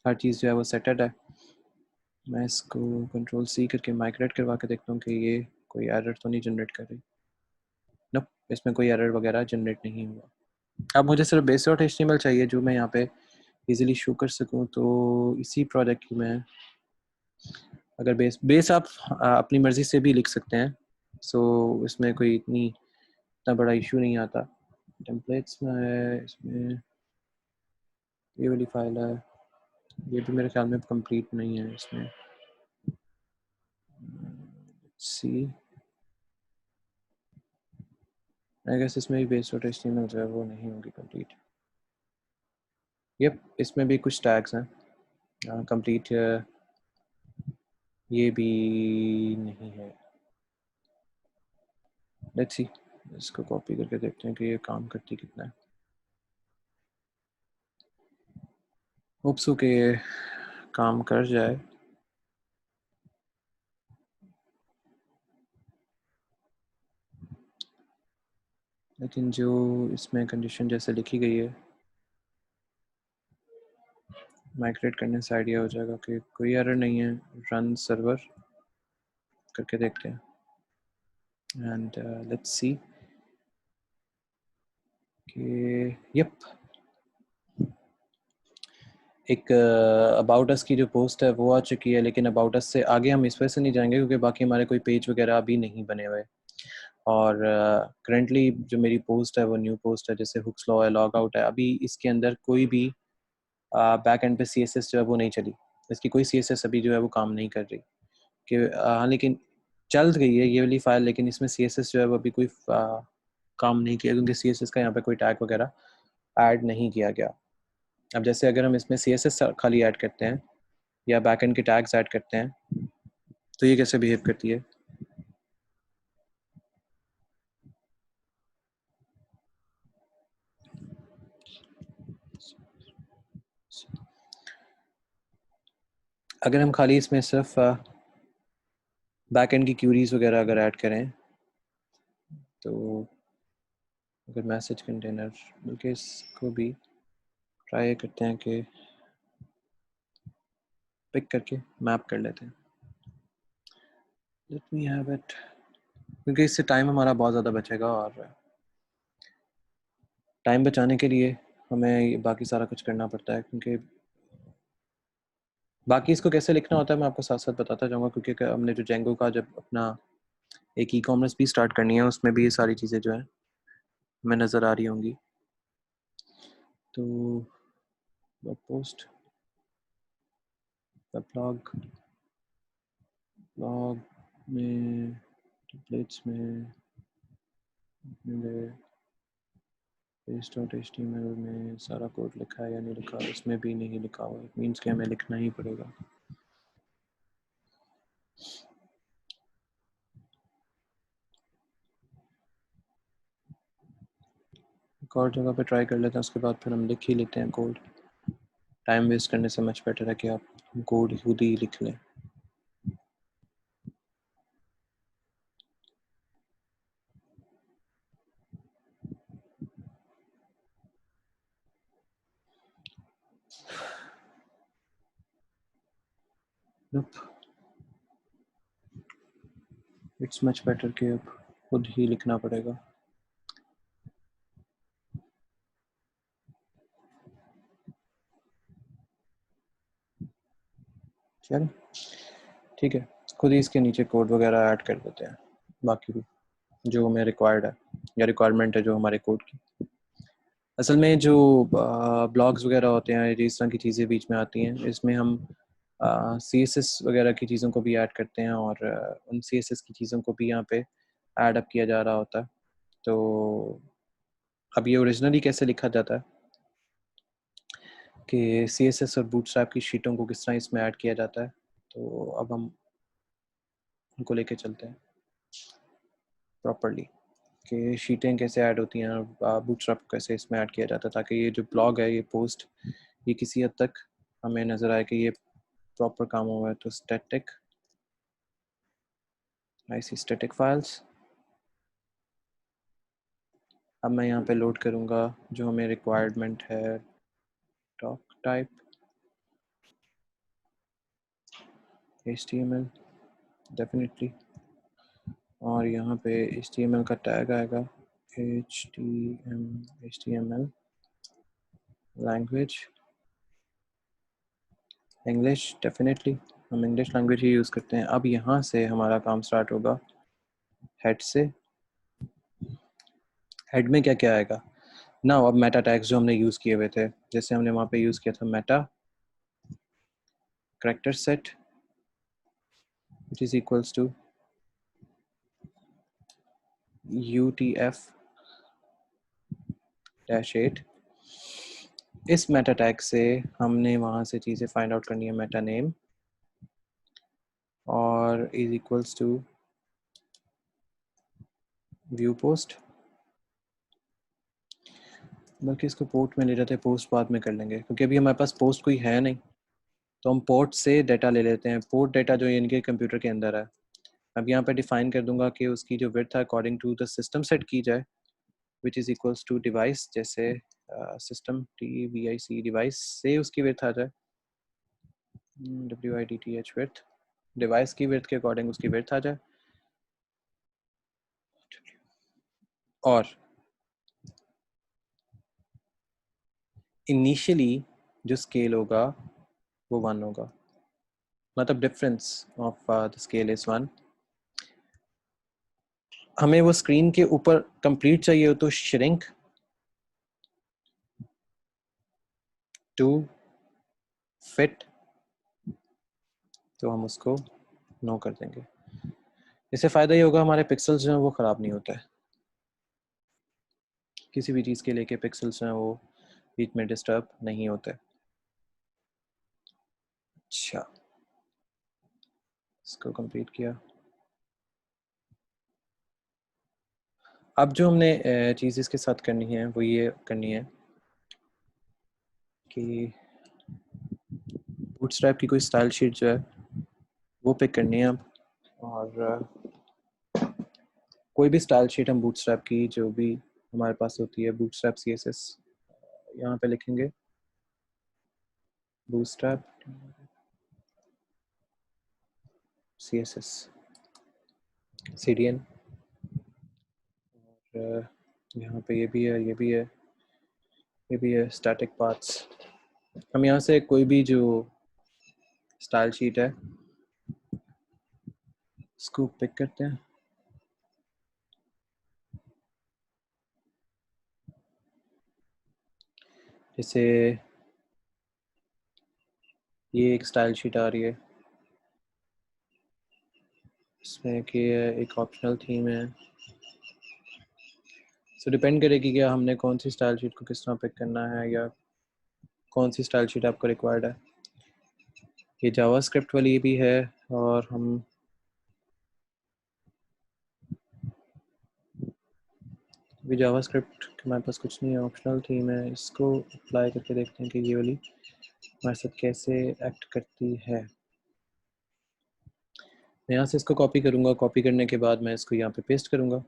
Speaker 1: हर चीज़ जो है वो सेटेड है। मैं इसको Ctrl+C करके माइग्रेट करवा के देखता हूँ कि ये कोई एरर तो नहीं जनरेट कर रही। नो, इसमें कोई एरर वगैरह जनरेट नहीं हुआ। अब मुझे सिर्फ base.html चाहिए जो मैं यहाँ पे इजीली शो कर सकूँ। तो इसी प्रोजेक्ट की मैं अगर बेस आप अपनी मर्ज़ी से भी लिख सकते हैं, सो इसमें कोई इतना बड़ा इशू नहीं आता। टेम्पलेट्स में है, इसमें ये वाली फाइल है, ये भी मेरे ख्याल में कंप्लीट नहीं है इसमें। सी आई गेस इसमें भी base.html जो है वो नहीं होगी कंप्लीट। यप, इसमें भी कुछ टैग्स हैं कंप्लीट, ये भी नहीं है। लेट्स सी, इसको कॉपी करके देखते हैं कि ये काम करती कितना है। होप्स हो कि ये काम कर जाए। लेकिन जो इसमें कंडीशन जैसे लिखी गई है, माइग्रेट करने से आइडिया हो जाएगा कि कोई एरर नहीं है। रन सर्वर करके देखते हैं, एंड लेट्स सी कि यप एक अबाउट अस की जो पोस्ट है वो आ चुकी है, लेकिन अबाउट अस से आगे हम इस वजह से नहीं जाएंगे क्योंकि बाकी हमारे कोई पेज वगैरह अभी नहीं बने हुए। और करंटली जो मेरी पोस्ट है वो न्यू पोस्ट है, जैसे हुक्स लॉ है, लॉग आउट है, अभी इसके अंदर कोई भी बैक एंड पे CSS जो है वो नहीं चली, इसकी कोई CSS अभी जो है वो काम नहीं कर रही कि हाँ, लेकिन चल गई है ये वाली फाइल, लेकिन इसमें CSS जो है वो अभी कोई काम नहीं किया क्योंकि CSS का यहाँ पे कोई टैग वगैरह ऐड नहीं किया गया। अब जैसे अगर हम इसमें CSS खाली ऐड करते हैं या बैकएंड के टैग्स ऐड करते हैं तो ये कैसे बिहेव करती है। अगर हम खाली इसमें सिर्फ बैकएंड की क्यूरीज वगैरह अगर ऐड करें तो अगर मैसेज कंटेनर, बल्कि इसको भी ट्राई करते हैं कि पिक करके मैप कर लेते हैं। लेट मी हैव इट, क्योंकि इससे टाइम हमारा बहुत ज़्यादा बचेगा और टाइम बचाने के लिए हमें बाकी सारा कुछ करना पड़ता है, क्योंकि बाकी इसको कैसे लिखना होता है मैं आपको साथ साथ बताता जाऊँगा, क्योंकि हमने जो जेंगो का जब अपना एक ई-कॉमर्स भी स्टार्ट करनी है उसमें भी ये सारी चीज़ें जो हैं हमें नज़र आ रही होंगी। तो web post, web blog, blog में टेम्पलेट्स में page.html में सारा कोड लिखा है या नहीं लिखा, इसमें भी नहीं लिखा हुआ, इट मीन्स कि हमें लिखना ही पड़ेगा। एक और जगह पे ट्राई कर लेते हैं, उसके बाद फिर हम लिख ही लेते हैं कोड। टाइम वेस्ट करने से मच बेटर है कि आप कोड खुद ही लिख लें। इट्स मच बेटर कि अब खुद ही लिखना पड़ेगा। चलो ठीक है, खुद ही इसके नीचे कोड वगैरह ऐड कर देते हैं, बाकी भी जो हमें रिक्वायर्ड है या रिक्वायरमेंट है जो हमारे कोड की। असल में जो ब्लॉग्स वगैरह होते हैं, इस तरह की चीज़ें बीच में आती हैं, इसमें हम CSS वगैरह की चीज़ों को भी ऐड करते हैं और उन CSS की चीज़ों को भी यहाँ पे ऐड अप किया जा रहा होता है। तो अब ये ओरिजिनली कैसे लिखा जाता है कि CSS और बूटस्ट्रैप की शीटों को किस तरह इसमें ऐड किया जाता है, तो अब हम उनको लेके चलते हैं प्रॉपरली कि शीटें कैसे ऐड होती हैं और बूटस्ट्रैप कैसे इसमें ऐड किया जाता है, ताकि ये जो ब्लॉग है, ये पोस्ट, ये किसी हद तक हमें नज़र आए कि ये प्रॉपर काम हुआ है। तो स्टैटिक, आई सी स्टैटिक फाइल्स। अब मैं यहाँ पे लोड करूँगा जो हमें रिक्वायरमेंट है, डॉक टाइप HTML डेफिनेटली, और यहाँ पे HTML का टैग आएगा HTML लैंग्वेज, इंग्लिश डेफिनेटली, हम इंग्लिश लैंग्वेज ही यूज़ करते हैं। अब यहाँ से हमारा काम स्टार्ट होगा हेड से। हेड में क्या क्या आएगा ना, अब मेटा टैग्स जो हमने यूज़ किए हुए थे, जैसे हमने वहाँ पे यूज़ किया था Meta character set which is equals to UTF-8। इस मेटा टैग से हमने वहाँ से चीज़ें फाइंड आउट करनी है, मेटा नेम और is equals to view post, बल्कि इसको पोर्ट में ले जाते हैं, पोस्ट बाद में कर लेंगे क्योंकि अभी हमारे पास पोस्ट कोई है नहीं, तो हम पोर्ट से डाटा ले लेते हैं। पोर्ट डाटा जो इनके कंप्यूटर के अंदर है, अब यहाँ पे डिफाइन कर दूंगा कि उसकी जो विड्थ है according to the system set की जाए, which is equals to device, जैसे सिस्टम TVIC डिवाइस से उसकी विड्थ आ जाए, WIDTH विड्थ, डिवाइस की विड्थ के अकॉर्डिंग उसकी विड्थ आ जाए। और इनिशियली जो स्केल होगा वो 1 होगा, मतलब difference of the scale is 1। हमें वो स्क्रीन के ऊपर कंप्लीट चाहिए हो तो श्रिंक टू फिट, तो हम उसको नो कर देंगे। इससे फ़ायदा ये होगा हमारे पिक्सल्स जो हैं वो ख़राब नहीं होता है, किसी भी चीज़ के लेके पिक्सल्स जो हैं वो बीच में डिस्टर्ब नहीं होते। अच्छा, इसको कंप्लीट किया। अब जो हमने चीज़ इसके साथ करनी है वो ये करनी है कि बूटस्ट्रैप की कोई स्टाइल शीट जो है वो पिक करनी है अब, और कोई भी स्टाइल शीट हम बूटस्ट्रैप की जो भी हमारे पास होती है, बूटस्ट्रैप CSS यहाँ पे लिखेंगे, बूटस्ट्रैप CSS CDN, और यहाँ पे ये भी है, ये भी है, ये भी है, स्टैटिक पाथ्स। हम यहाँ से कोई भी जो स्टाइल शीट है इसको पिक करते हैं। जैसे ये एक स्टाइल शीट आ रही है, इसमें कि एक ऑप्शनल थीम है, सो डिपेंड करेगी कि हमने कौन सी स्टाइल शीट को किस तरह पिक करना है या कौन सी स्टाइल शीट आपको रिक्वायर्ड है। ये जावास्क्रिप्ट वाली भी है, और हम अभी जावास्क्रिप्ट हमारे पास कुछ नहीं है, ऑप्शनल थीम है, इसको अप्लाई करके देखते हैं कि ये वाली हमारे साथ कैसे एक्ट करती है। मैं यहाँ से इसको कॉपी करूँगा, कॉपी करने के बाद मैं इसको यहाँ पे पेस्ट करूँगा।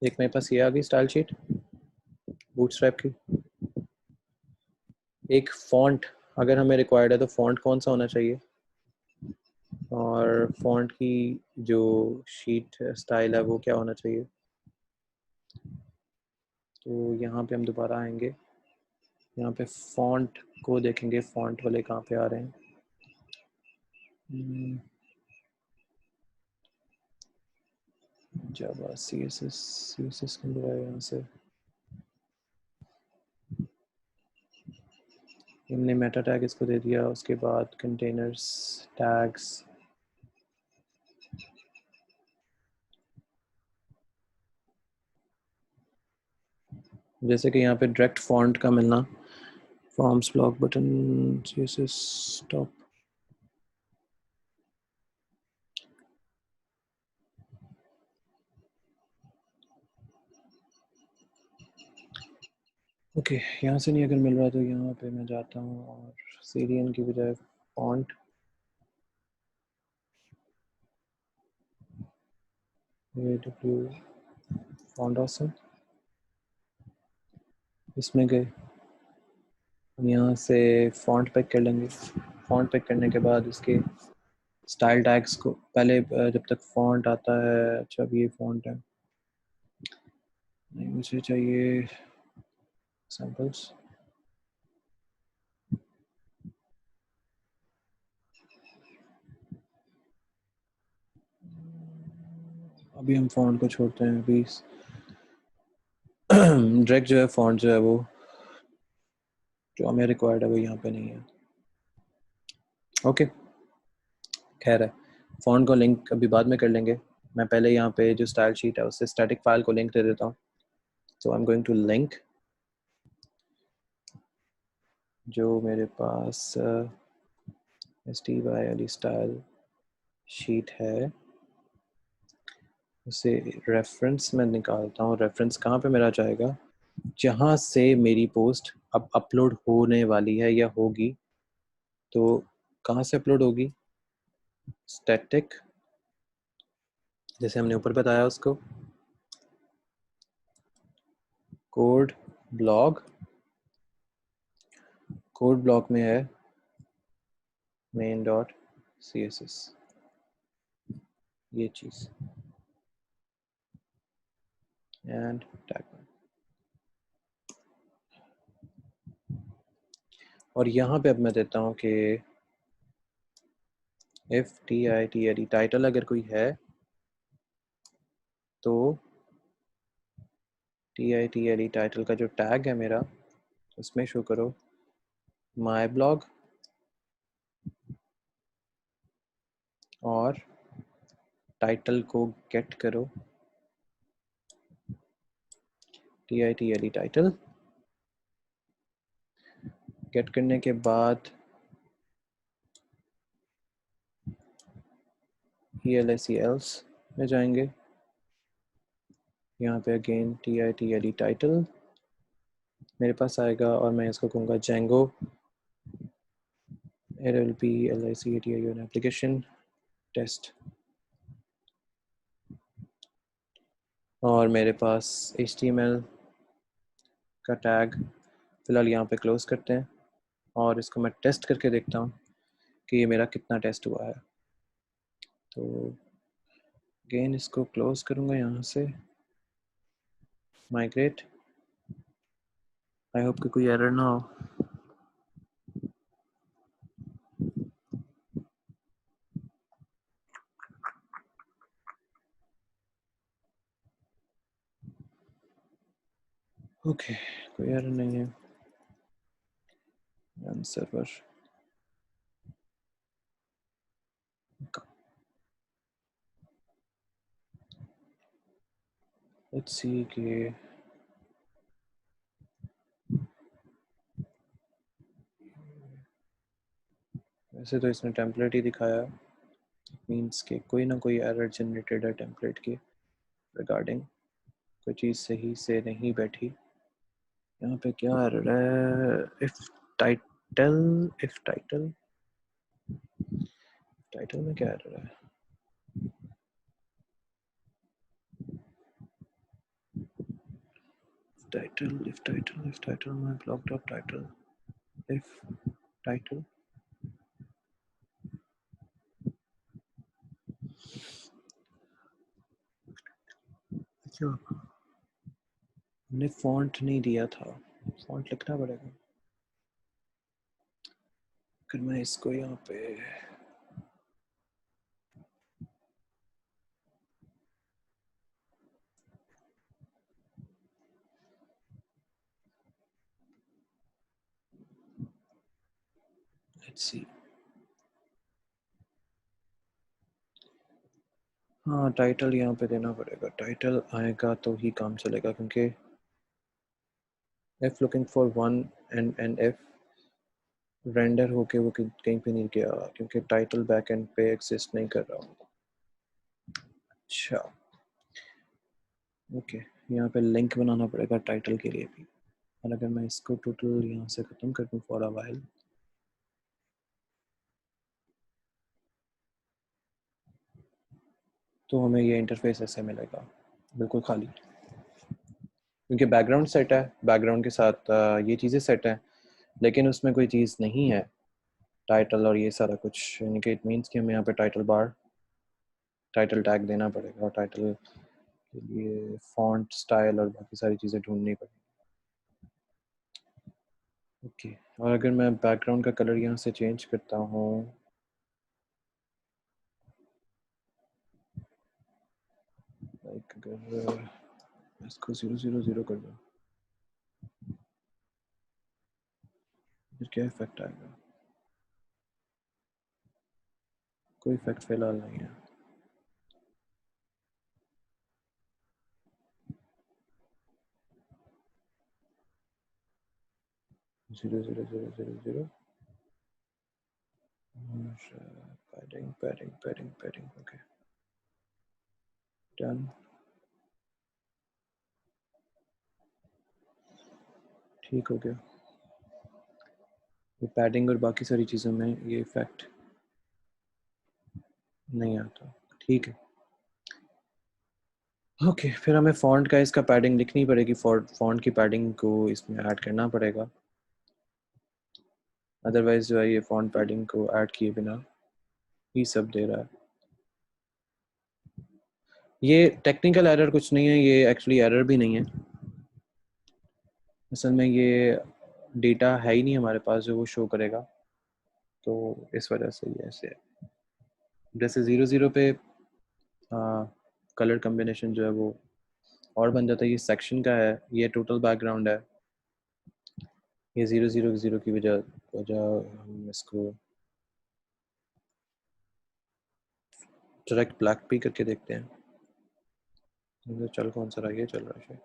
Speaker 1: एक मेरे पास ये आ गई स्टाइल शीट बूटस्ट्रैप की। एक फॉन्ट अगर हमें रिक्वायर्ड है तो फॉन्ट कौन सा होना चाहिए, और फॉन्ट की जो शीट स्टाइल है वो क्या होना चाहिए। तो यहाँ पे हम दोबारा आएंगे, यहाँ पे फॉन्ट को देखेंगे, फॉन्ट वाले कहाँ पे आ रहे हैं। जावा CSS मिल रहा है यहाँ से, हमने मेटा टैग इसको दे दिया, उसके बाद कंटेनर्स टैग्स, जैसे कि यहाँ पे डायरेक्ट फॉन्ट का मिलना, forms block button CSS stop. Okay, यहाँ से नहीं अगर मिल रहा तो यहाँ पे मैं जाता हूँ और CDN की बजाय फॉन्ट, फॉन्ट ऑसम, इसमें गए हम, यहाँ से फॉन्ट पिक कर लेंगे। फॉन्ट पिक करने के बाद इसके स्टाइल टैग्स को पहले जब तक फॉन्ट आता है, अच्छा अब ये फॉन्ट है, नहीं मुझे चाहिए सैम्पल्स। अभी हम फॉन्ट को छोड़ते हैं, अभी डायरेक्ट जो है फॉन्ट जो है वो जो हमें रिक्वायर्ड है वो यहाँ पे नहीं है। ओके, खैर है, फॉन्ट को लिंक अभी बाद में कर लेंगे। मैं पहले यहाँ पे जो स्टाइल शीट है उससे स्टैटिक फाइल को लिंक दे देता हूँ। So I am going to link जो मेरे पास STY वाली स्टाइल शीट है उसे रेफरेंस में निकालता हूँ। रेफरेंस कहाँ पे मेरा जाएगा, जहाँ से मेरी पोस्ट अब अपलोड होने वाली है या होगी, तो कहाँ से अपलोड होगी, स्टैटिक, जैसे हमने ऊपर बताया उसको, कोड ब्लॉग, कोड ब्लॉक में है main.css, ये चीज़, एंड टैग। और यहाँ पे अब मैं देता हूँ कि if title टाइटल अगर कोई है तो title टाइटल का जो टैग है मेरा उसमें शो करो माय ब्लॉग और टाइटल को गेट करो title टाइटल। गेट करने के बाद else में जाएंगे, यहाँ पे अगेन title टाइटल मेरे पास आएगा और मैं इसको कहूँगा Django LLP एप्लीकेशन टेस्ट। और मेरे पास HTML का टैग फ़िलहाल यहाँ पे क्लोज करते हैं और इसको मैं टेस्ट करके देखता हूँ कि ये मेरा कितना टेस्ट हुआ है। तो अगेन इसको क्लोज करूँगा यहाँ से, माइग्रेट। आई होप कि कोई एरर ना हो। ओके, कोई एरर नहीं है। रन सर्वर, लेट्स सी कि वैसे तो इसने टेम्पलेट ही दिखाया, मीन्स कि कोई ना कोई एरर जनरेटेड है टेम्पलेट की रिगार्डिंग, कोई चीज़ सही से नहीं बैठी। यहाँ पे क्या एरर है? इफ टाइटल में क्या एरर है? if title my blog dot title if title अच्छा, हमने फॉन्ट नहीं दिया था, फॉन्ट लिखना पड़ेगा। फिर मैं इसको यहाँ पे लेट्स सी, हाँ टाइटल यहाँ पे देना पड़ेगा। टाइटल आएगा तो ही काम चलेगा, क्योंकि if looking for one and if render होके वो कहीं पे नहीं गया, क्योंकि टाइटल बैकएंड पे एग्जिस्ट नहीं कर रहा हूँ। अच्छा ओके, यहाँ पे लिंक बनाना पड़ेगा टाइटल के लिए भी। और अगर मैं इसको टोटल यहाँ से ख़त्म कर दूँ फॉर अ व्हाइल, तो हमें ये इंटरफेस ऐसे मिलेगा, बिल्कुल खाली, क्योंकि बैकग्राउंड सेट है, बैकग्राउंड के साथ ये चीज़ें सेट हैं, लेकिन उसमें कोई चीज़ नहीं है टाइटल और ये सारा कुछ। यानी कि इट मीन्स कि हमें यहाँ पे टाइटल बार, टाइटल टैग देना पड़ेगा, और टाइटल के लिए फॉन्ट स्टाइल और बाकी सारी चीज़ें ढूंढनी पड़ेगी। ओके, और अगर मैं बैकग्राउंड का कलर यहाँ से चेंज करता हूँ, लाइक अगर इसको 000 कर दूँ, फिर क्या इफेक्ट आएगा? कोई इफेक्ट फिलहाल नहीं है। Zero zero zero zero zero padding padding padding padding, okay done, ठीक हो गया। ये पैडिंग और बाकी सारी चीज़ों में ये इफेक्ट नहीं आता, ठीक है। ओके, फिर हमें फॉन्ट का इसका पैडिंग लिखनी पड़ेगी, फॉन्ट की पैडिंग को इसमें ऐड करना पड़ेगा, अदरवाइज जो है ये फॉन्ट पैडिंग को ऐड किए बिना ही सब दे रहा है। ये टेक्निकल एरर कुछ नहीं है, ये एक्चुअली एरर भी नहीं है। असल में ये डेटा है ही नहीं हमारे पास जो वो शो करेगा, तो इस वजह से ये ऐसे है। जैसे 0 0 पे कलर कम्बिनेशन जो है वो और बन जाता है। ये सेक्शन का है, ये टोटल बैकग्राउंड है, ये 0 0 0 की वजह वजह हम इसको डायरेक्ट ब्लैक भी करके देखते हैं। चल कौन सा रहा, ये चल रहा है शायद,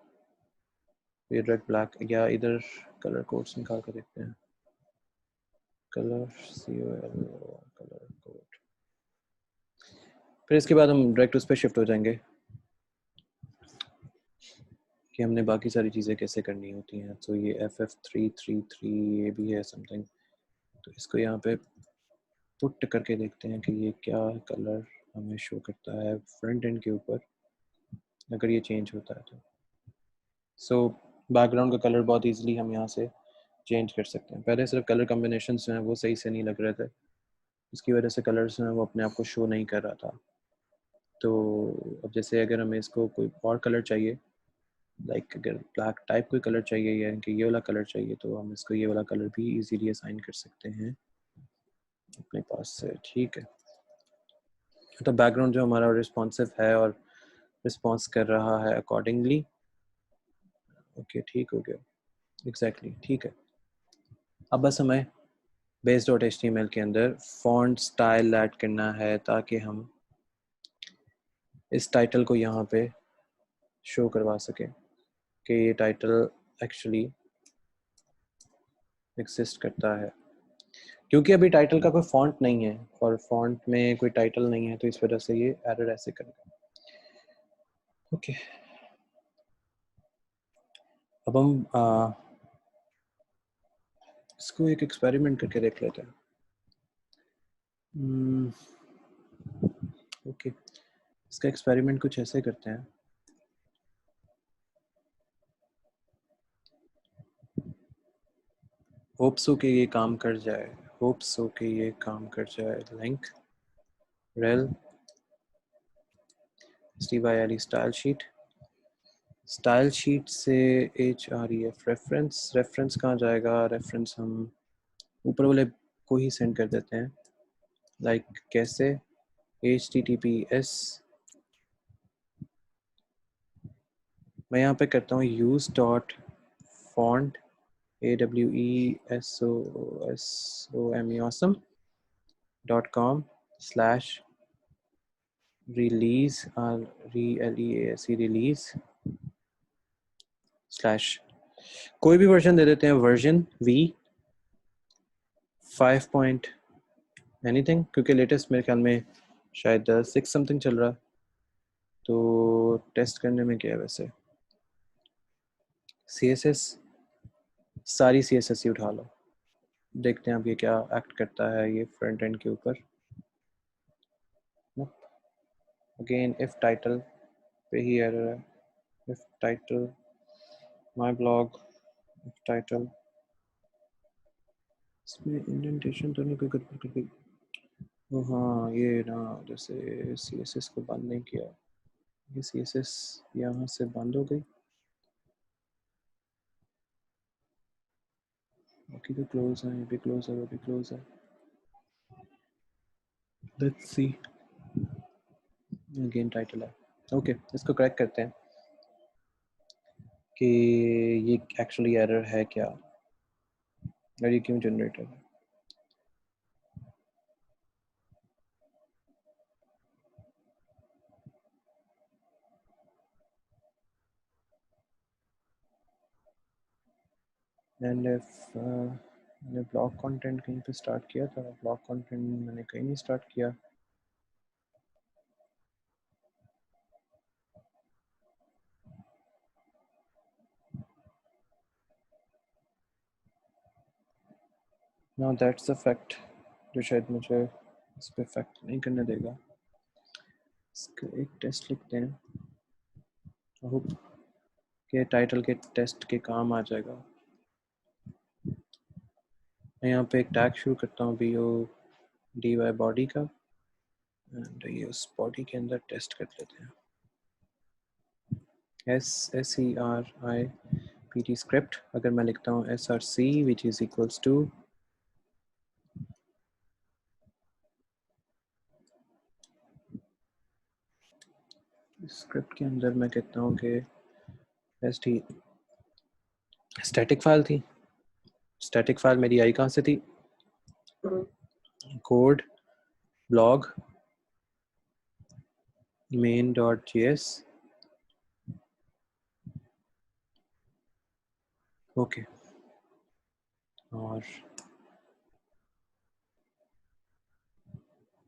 Speaker 1: ये डायरेक्ट ब्लैक, या इधर कलर कोड्स निकाल कर देखते हैं। कलर COL कलर कोड, फिर इसके बाद हम डायरेक्ट उस पर शिफ्ट हो जाएंगे कि हमने बाकी सारी चीज़ें कैसे करनी होती हैं। तो ये FF333 ये भी है समथिंग, तो इसको यहाँ पे पुट करके देखते हैं कि ये क्या कलर हमें शो करता है फ्रंट एंड के ऊपर अगर ये चेंज होता है तो। सो बैकग्राउंड का कलर बहुत इजीली हम यहाँ से चेंज कर सकते हैं। पहले सिर्फ कलर कॉम्बिनेशन जो हैं वो सही से नहीं लग रहे थे, उसकी वजह से कलर्स हैं वो अपने आप को शो नहीं कर रहा था। तो अब जैसे अगर हमें इसको कोई और कलर चाहिए, लाइक अगर ब्लैक टाइप कोई कलर चाहिए या इनके ये वाला कलर चाहिए, तो हम इसको ये वाला कलर भी इजीली असाइन कर सकते हैं अपने पास से। ठीक है, तो बैकग्राउंड जो हमारा रिस्पॉन्सिव है और रिस्पॉन्स कर रहा है अकॉर्डिंगली। ओके ठीक हो गया, एग्जैक्टली ठीक है। अब बस हमें base.html के अंदर फॉन्ट स्टाइल ऐड करना है ताकि हम इस टाइटल को यहाँ पे शो करवा सकें कि ये टाइटल एक्चुअली एग्जिस्ट करता है। क्योंकि अभी टाइटल का कोई फॉन्ट नहीं है और फॉन्ट में कोई टाइटल नहीं है, तो इस वजह से ये एरर ऐसे करेगा। ओके, अब हम इसको एक एक्सपेरिमेंट करके देख लेते हैं। ओके, इसका एक्सपेरिमेंट कुछ ऐसे करते हैं। होप सो के ये काम कर जाए, होप सो के ये काम कर जाए। Link rail STYLE style sheet, style sheet से HREF रेफरेंस, रेफरेंस कहाँ जाएगा? रेफरेंस हम ऊपर वाले को ही सेंड कर देते हैं। लाइक कैसे? HTTPS, मैं यहाँ पे करता हूँ use dot font AWESOSOME.com/ release release / कोई भी वर्जन दे देते हैं, वर्जन V 5 पॉइंट एनीथिंग, क्योंकि लेटेस्ट मेरे ख्याल में शायद 6 समथिंग चल रहा है। तो टेस्ट करने में क्या है वैसे, CSS सारी CSS ही उठा लो, देखते हैं अब ये क्या एक्ट करता है ये फ्रंट एंड के ऊपर। अगेन इफ टाइटल पे ही एरर है, if title my blog, if title, इसमें इंडेंटेशन तो नहीं कोई गड़बड़ कर गई। ओ हाँ, ये ना जैसे CSS को बंद नहीं किया, ये CSS यहाँ से बंद हो गई, बाकी तो क्लोज है, ये भी क्लोज है, वो भी क्लोज है। लेट्स सी, अगेन टाइटल है। ओके, इसको करेक्ट करते हैं कि ये एक्चुअली एरर है क्या और ये क्यों जनरेट है। एंड इफ मैंने ब्लॉग कंटेंट कहीं पे स्टार्ट किया था, ब्लॉग कंटेंट मैंने कहीं नहीं स्टार्ट किया। नाउ दैट्स द फैक्ट जो शायद मुझे इस पे फैक्ट नहीं करने देगा। इसका एक टेस्ट लिखते हैं, होप के टाइटल के टेस्ट के काम आ जाएगा। मैं यहाँ पे एक टैग शुरू करता हूँ BODY बॉडी का, एंड ये उस बॉडी के अंदर टेस्ट कर लेते हैं। SERI PT script अगर मैं लिखता हूँ src which is equals to script के अंदर मैं कहता हूँ कि st स्टैटिक फाइल थी, स्टैटिक फाइल मेरी आई कहाँ से थी, कोड blog main.js ओके और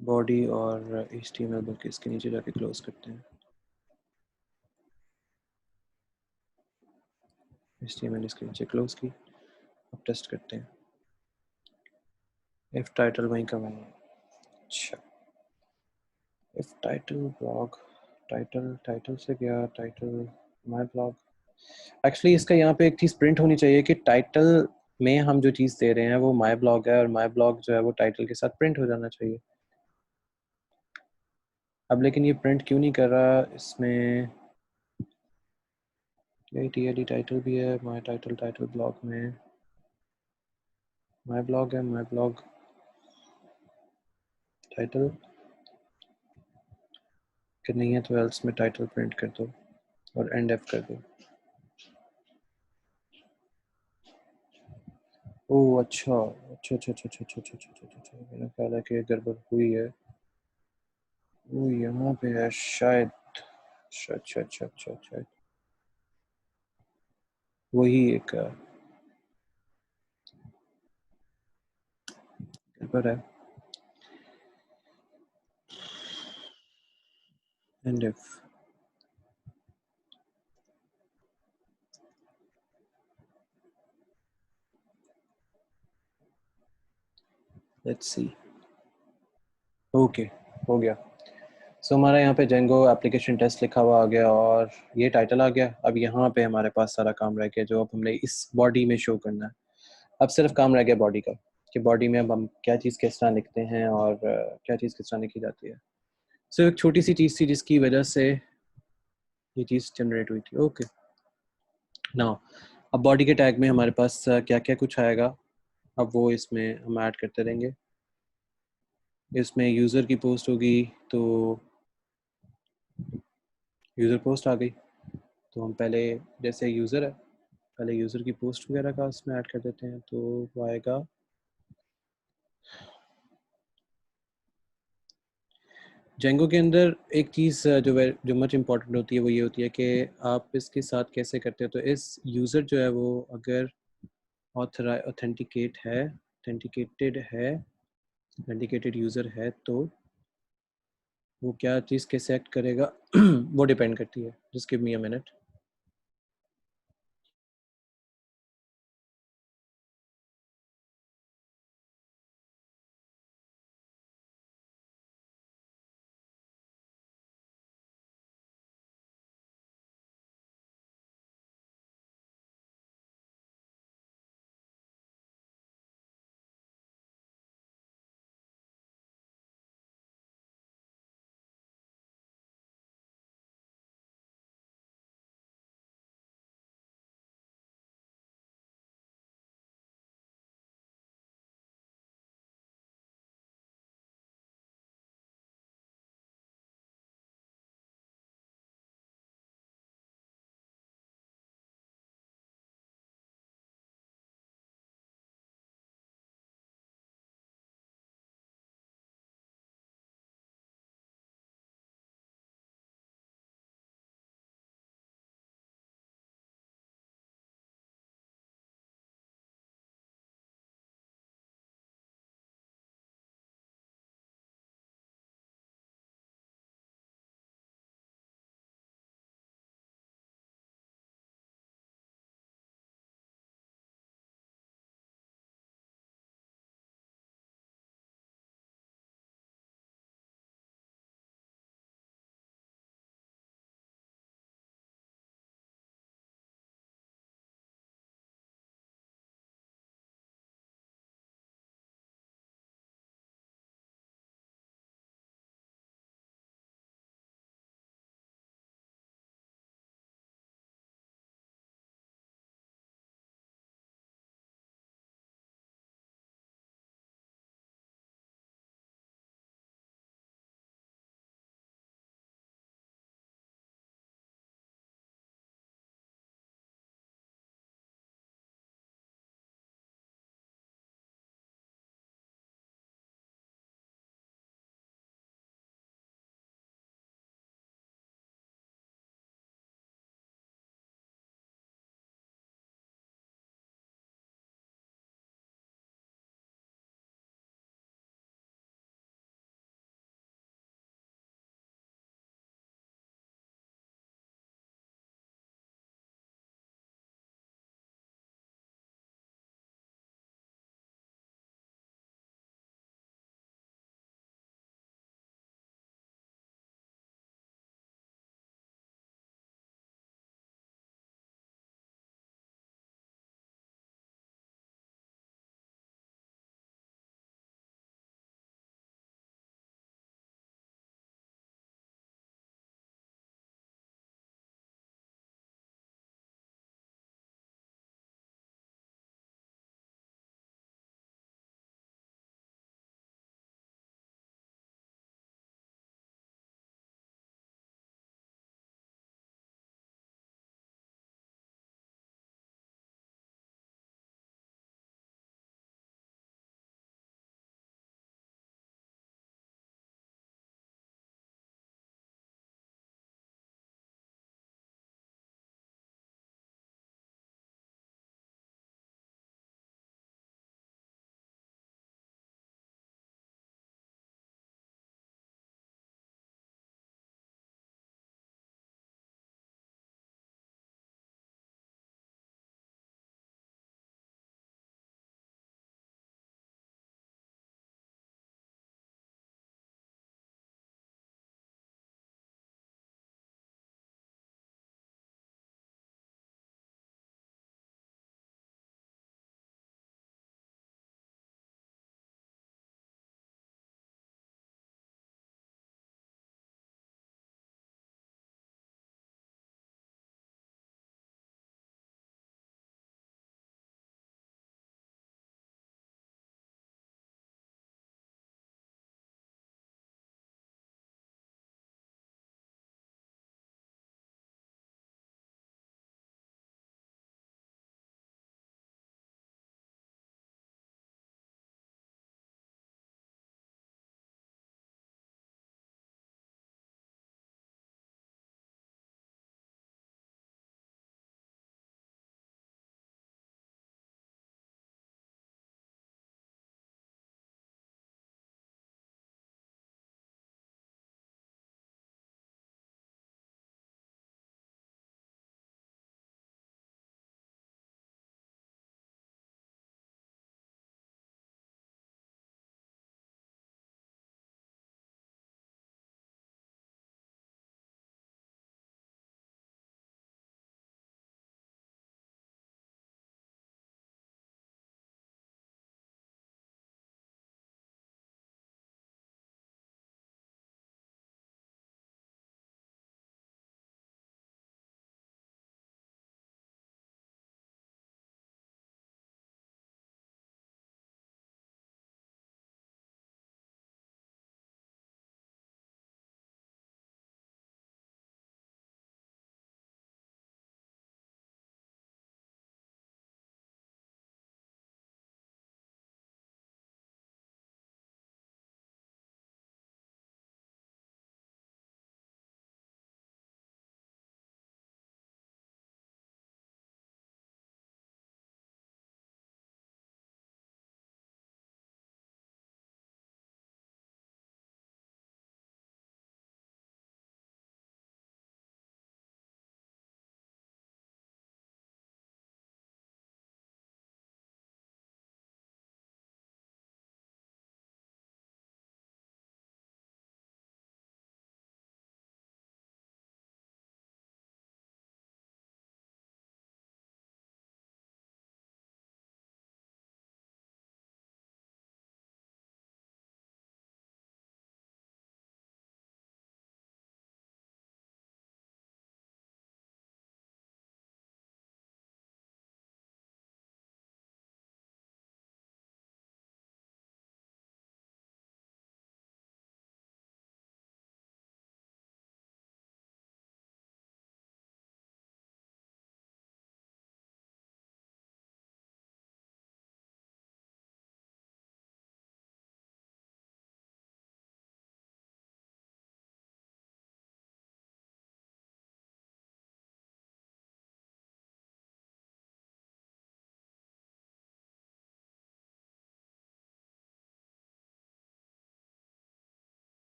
Speaker 1: बॉडी और HTML बल्कि इसके नीचे जाके क्लोज करते हैं, HTML इसके नीचे क्लोज की। अब टेस्ट करते हैं इफ टाइटल वहीं का वहीं है। अच्छा इफ टाइटल ब्लॉग टाइटल से गया टाइटल माय ब्लॉग। एक्चुअली इसका यहाँ पे एक चीज़ प्रिंट होनी चाहिए कि टाइटल में हम जो चीज़ दे रहे हैं वो माय ब्लॉग है और माय ब्लॉग जो है वो टाइटल के साथ प्रिंट हो जाना चाहिए। अब लेकिन ये प्रिंट क्यों नहीं कर रहा, इसमें टी टाइटल भी है, माय टाइटल टाइटल ब्लॉग में माय ब्लॉग है, माय ब्लॉग टाइटल कि नहीं है तो एल्स में टाइटल प्रिंट कर दो और एंड एफ कर दो। ओह अच्छा अच्छा अच्छा अच्छा अच्छा अच्छा अच्छा अच्छा अच्छा, मेरा ख्याल है कि गड़बड़ हुई है। वो यहाँ पे है शायद, अच्छा अच्छा अच्छा अच्छा अच्छा वही एक गड़बड़ है। And if let's see okay हो गया। सो हमारा यहाँ पे जेंगो एप्लीकेशन टेस्ट लिखा हुआ आ गया और ये टाइटल आ गया। अब यहाँ पे हमारे पास सारा काम रह गया जो अब हमने इस बॉडी में शो करना है। अब सिर्फ काम रह गया बॉडी का कि बॉडी में अब हम क्या चीज़ किस तरह लिखते हैं और क्या चीज़ किस तरह लिखी जाती है। सो एक छोटी सी चीज़ थी जिसकी वजह से ये चीज़ जनरेट हुई थी। ओके नाउ अब बॉडी के टैग में हमारे पास क्या क्या कुछ आएगा, अब वो इसमें हम ऐड करते रहेंगे। इसमें यूज़र की पोस्ट होगी तो यूज़र पोस्ट आ गई, तो हम पहले जैसे यूज़र है पहले यूज़र की पोस्ट वगैरह का उसमें ऐड कर देते हैं तो वो आएगा। जेंगो के अंदर एक चीज़ जो मच इम्पॉर्टेंट होती है वो ये होती है कि आप इसके साथ कैसे करते हो। तो इस यूज़र जो है वो अगर ऑथेंटिकेटेड यूज़र है तो वो क्या चीज़ कैसे एक्ट करेगा वो डिपेंड करती है। Just give me a minute.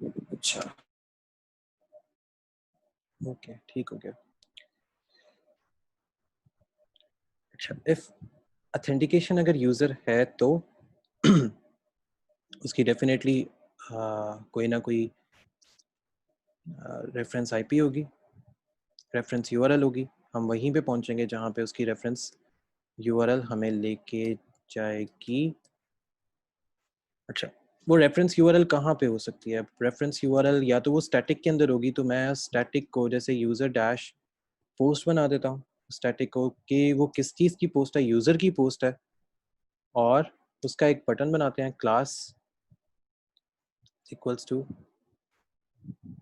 Speaker 1: अच्छा ओके ठीक हो गया। अच्छा इफ ऑथेंटिकेशन अगर यूज़र है तो उसकी डेफिनेटली कोई ना कोई रेफरेंस आईपी होगी, रेफरेंस यूआरएल होगी। हम वहीं पे पहुंचेंगे जहाँ पे उसकी रेफरेंस यूआरएल हमें लेके जाएगी। अच्छा वो रेफरेंस यूआरएल कहाँ पे हो सकती है? रेफरेंस यूआरएल या तो वो स्टैटिक के अंदर होगी, तो मैं स्टैटिक को जैसे यूज़र डैश पोस्ट बना देता हूँ स्टैटिक को कि वो किस चीज़ की पोस्ट है, यूज़र की पोस्ट है, और उसका एक बटन बनाते हैं क्लास इक्वल्स टू,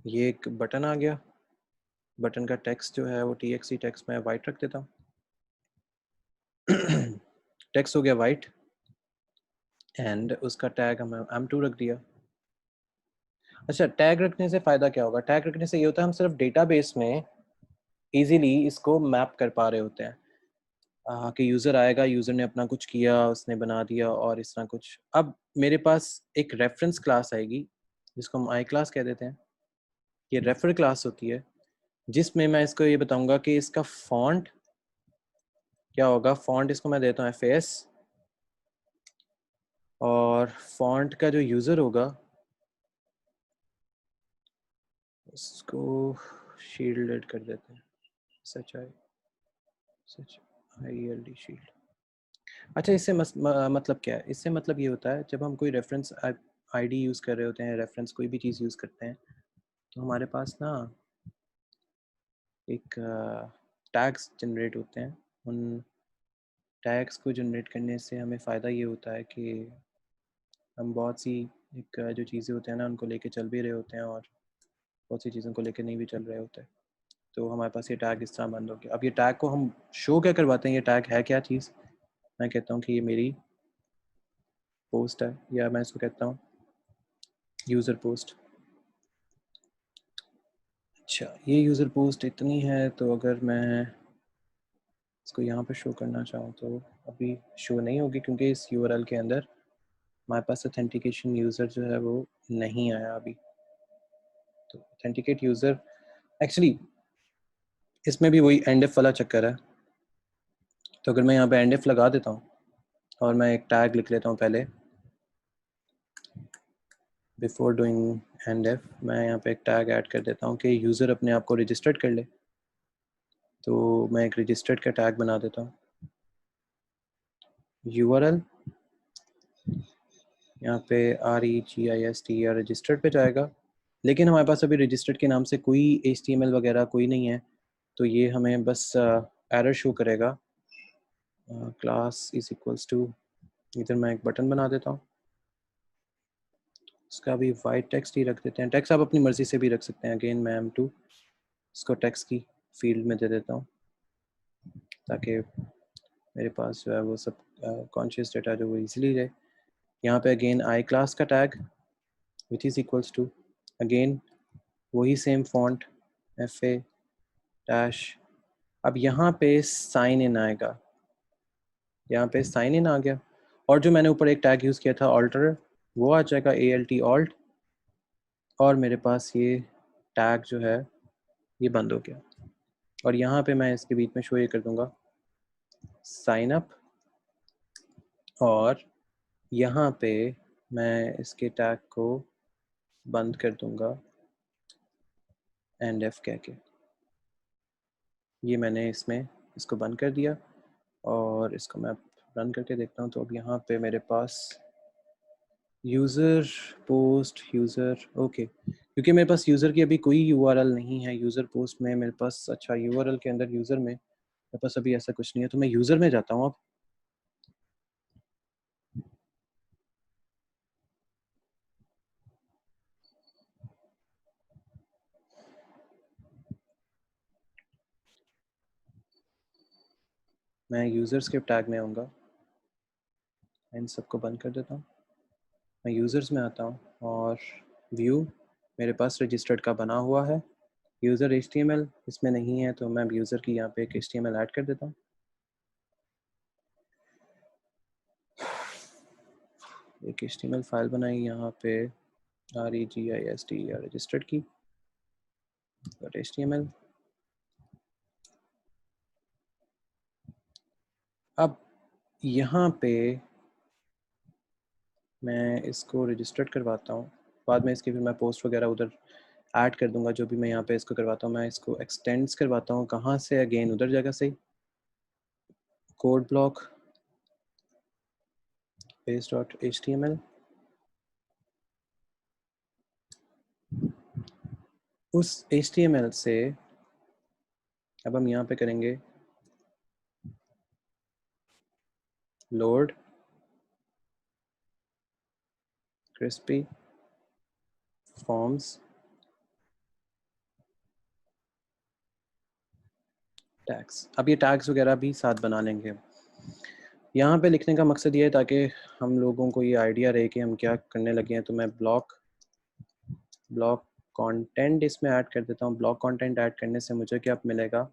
Speaker 1: ये एक बटन आ गया। बटन का टेक्स्ट जो है वो txt टेक्स्ट में वाइट रख देता हूँ। टेक्स्ट हो गया वाइट एंड उसका टैग हमें m2 रख दिया। अच्छा टैग रखने से फ़ायदा क्या होगा? टैग रखने से ये होता है हम सिर्फ डेटाबेस में इजीली इसको मैप कर पा रहे होते हैं कि यूज़र आएगा, यूज़र ने अपना कुछ किया, उसने बना दिया और इस तरह कुछ। अब मेरे पास एक रेफरेंस क्लास आएगी जिसको हम आई क्लास कह देते हैं। ये रेफर क्लास होती है जिसमें मैं इसको ये बताऊंगा कि इसका फॉन्ट क्या होगा। फॉन्ट इसको मैं देता हूँ FAS और फॉन्ट का जो यूज़र होगा उसको शील्डेड कर देते हैं, SHILD शील्ड। अच्छा इससे मतलब क्या है? इससे मतलब ये होता है जब हम कोई रेफरेंस आईडी यूज़ कर रहे होते हैं, रेफरेंस कोई भी चीज़ यूज़ करते हैं, तो हमारे पास ना एक टैग्स जनरेट होते हैं। उन टैग्स को जनरेट करने से हमें फ़ायदा ये होता है कि हम बहुत सी एक जो चीज़ें होते हैं ना उनको लेके चल भी रहे होते हैं और बहुत सी चीज़ों को लेके नहीं भी चल रहे होते। तो हमारे पास ये टैग इस तरह बंद हो गया। अब ये टैग को हम शो क्या करवाते हैं, ये टैग है क्या चीज़? मैं कहता हूँ कि ये मेरी पोस्ट है, या मैं इसको कहता हूँ यूज़र पोस्ट। अच्छा ये यूज़र पोस्ट इतनी है, तो अगर मैं इसको यहाँ पे शो करना चाहूँ तो अभी शो नहीं होगी क्योंकि इस यूआरएल के अंदर हमारे पास ऑथेंटिकेशन यूज़र जो है वो नहीं आया अभी। तो ऑथेंटिकेट यूज़र एक्चुअली इसमें भी वही एंड एफ वाला चक्कर है। तो अगर मैं यहाँ पे एंड एफ लगा देता हूँ और मैं एक टैग लिख लेता हूँ पहले, बिफोर डूइंग एंड एफ मैं यहाँ पे एक टैग ऐड कर देता हूँ कि यूज़र अपने आप को रजिस्टर्ड कर ले। तो मैं एक रजिस्टर्ड का टैग बना देता हूँ। यूआरएल यहाँ पे REGIST या रजिस्टर्ड पे जाएगा, लेकिन हमारे पास अभी रजिस्टर्ड के नाम से कोई HTML वगैरह कोई नहीं है, तो ये हमें बस एरर शो करेगा। क्लास इज इक्वल्स टू, इधर मैं एक बटन बना देता हूँ, इसका भी वाइट टेक्स्ट ही रख देते हैं। टेक्स्ट आप अपनी मर्ज़ी से भी रख सकते हैं। अगेन मैं M2 इसको टेक्स्ट की फील्ड में दे देता हूँ ताकि मेरे पास जो है वो सब कॉन्शियस डेटा जो वो ईजिली रहे। यहाँ पे अगेन आई क्लास का tag which is equals to again वही सेम फॉन्ट FA डैश। अब यहाँ पे साइन इन आएगा, यहाँ पे साइन इन आ गया, और जो मैंने ऊपर एक टैग यूज़ किया था ऑल्टर, वो आ जाएगा ALT ऑल्ट, और मेरे पास ये टैग जो है ये बंद हो गया। और यहाँ पे मैं इसके बीच में शो ये कर दूंगा साइन अप, और यहाँ पे मैं इसके टैग को बंद कर दूंगा एंड एफ कह के। ये मैंने इसमें इसको बंद कर दिया और इसको मैं रन करके देखता हूँ। तो अब यहाँ पे मेरे पास यूज़र पोस्ट यूज़र ओके, क्योंकि मेरे पास यूज़र की अभी कोई URL नहीं है यूज़र पोस्ट में मेरे पास। अच्छा URL के अंदर यूज़र में मेरे पास अभी ऐसा कुछ नहीं है, तो मैं यूज़र में जाता हूँ। अब मैं यूज़र स्क्रिप्ट टैग में आऊँगा, इन सबको बंद कर देता हूँ। मैं यूज़र्स में आता हूँ और व्यू मेरे पास रजिस्टर्ड का बना हुआ है। यूज़र HTML इसमें नहीं है, तो मैं यूज़र की यहाँ पे एक HTML ऐड कर देता हूँ। एक HTML फाइल बनाई यहाँ पे regist या registered की .html। अब यहाँ पे मैं इसको रजिस्टर्ड करवाता हूँ, बाद में इसकी फिर मैं पोस्ट वगैरह उधर ऐड कर दूंगा। जो भी मैं यहाँ पे इसको करवाता हूँ, मैं इसको एक्सटेंड्स करवाता हूँ कहाँ से, अगेन उधर जगह से कोड ब्लॉक base.html। उस HTML से अब हम यहाँ पे करेंगे लोड क्रिस्पी फॉर्म्स टैग्स। अब ये टैग्स वगैरह भी साथ बना लेंगे। यहाँ पे लिखने का मकसद ये है ताकि हम लोगों को ये आइडिया रहे कि हम क्या करने लगे हैं। तो मैं ब्लॉक कंटेंट इसमें ऐड कर देता हूँ। ब्लॉक कंटेंट ऐड करने से मुझे क्या मिलेगा,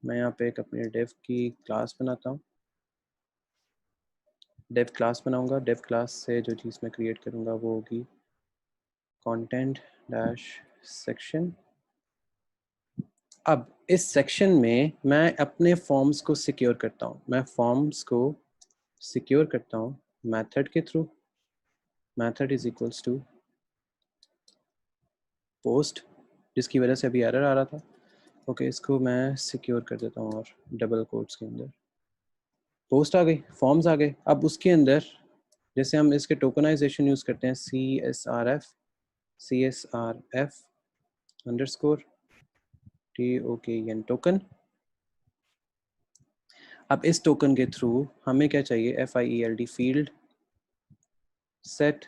Speaker 1: मैं यहाँ पे एक अपनी डेव की क्लास बनाता हूँ। डेव क्लास बनाऊंगा। डेव क्लास से जो चीज़ मैं क्रिएट करूँगा वो होगी कंटेंट डैश सेक्शन। अब इस सेक्शन में मैं अपने फॉर्म्स को सिक्योर करता हूँ। मैं फॉर्म्स को सिक्योर करता हूँ मेथड के through. Method is equals to post, जिसकी वजह से अभी एरर आ रहा था। ओके, इसको मैं सिक्योर कर देता हूँ और डबल कोट्स के अंदर पोस्ट आ गई, फॉर्म्स आ गए। अब उसके अंदर जैसे हम इसके टोकनाइजेशन यूज़ करते हैं CSRF अंडरस्कोर TOKEN टोकन। अब इस टोकन के थ्रू हमें क्या चाहिए, FIELD field set.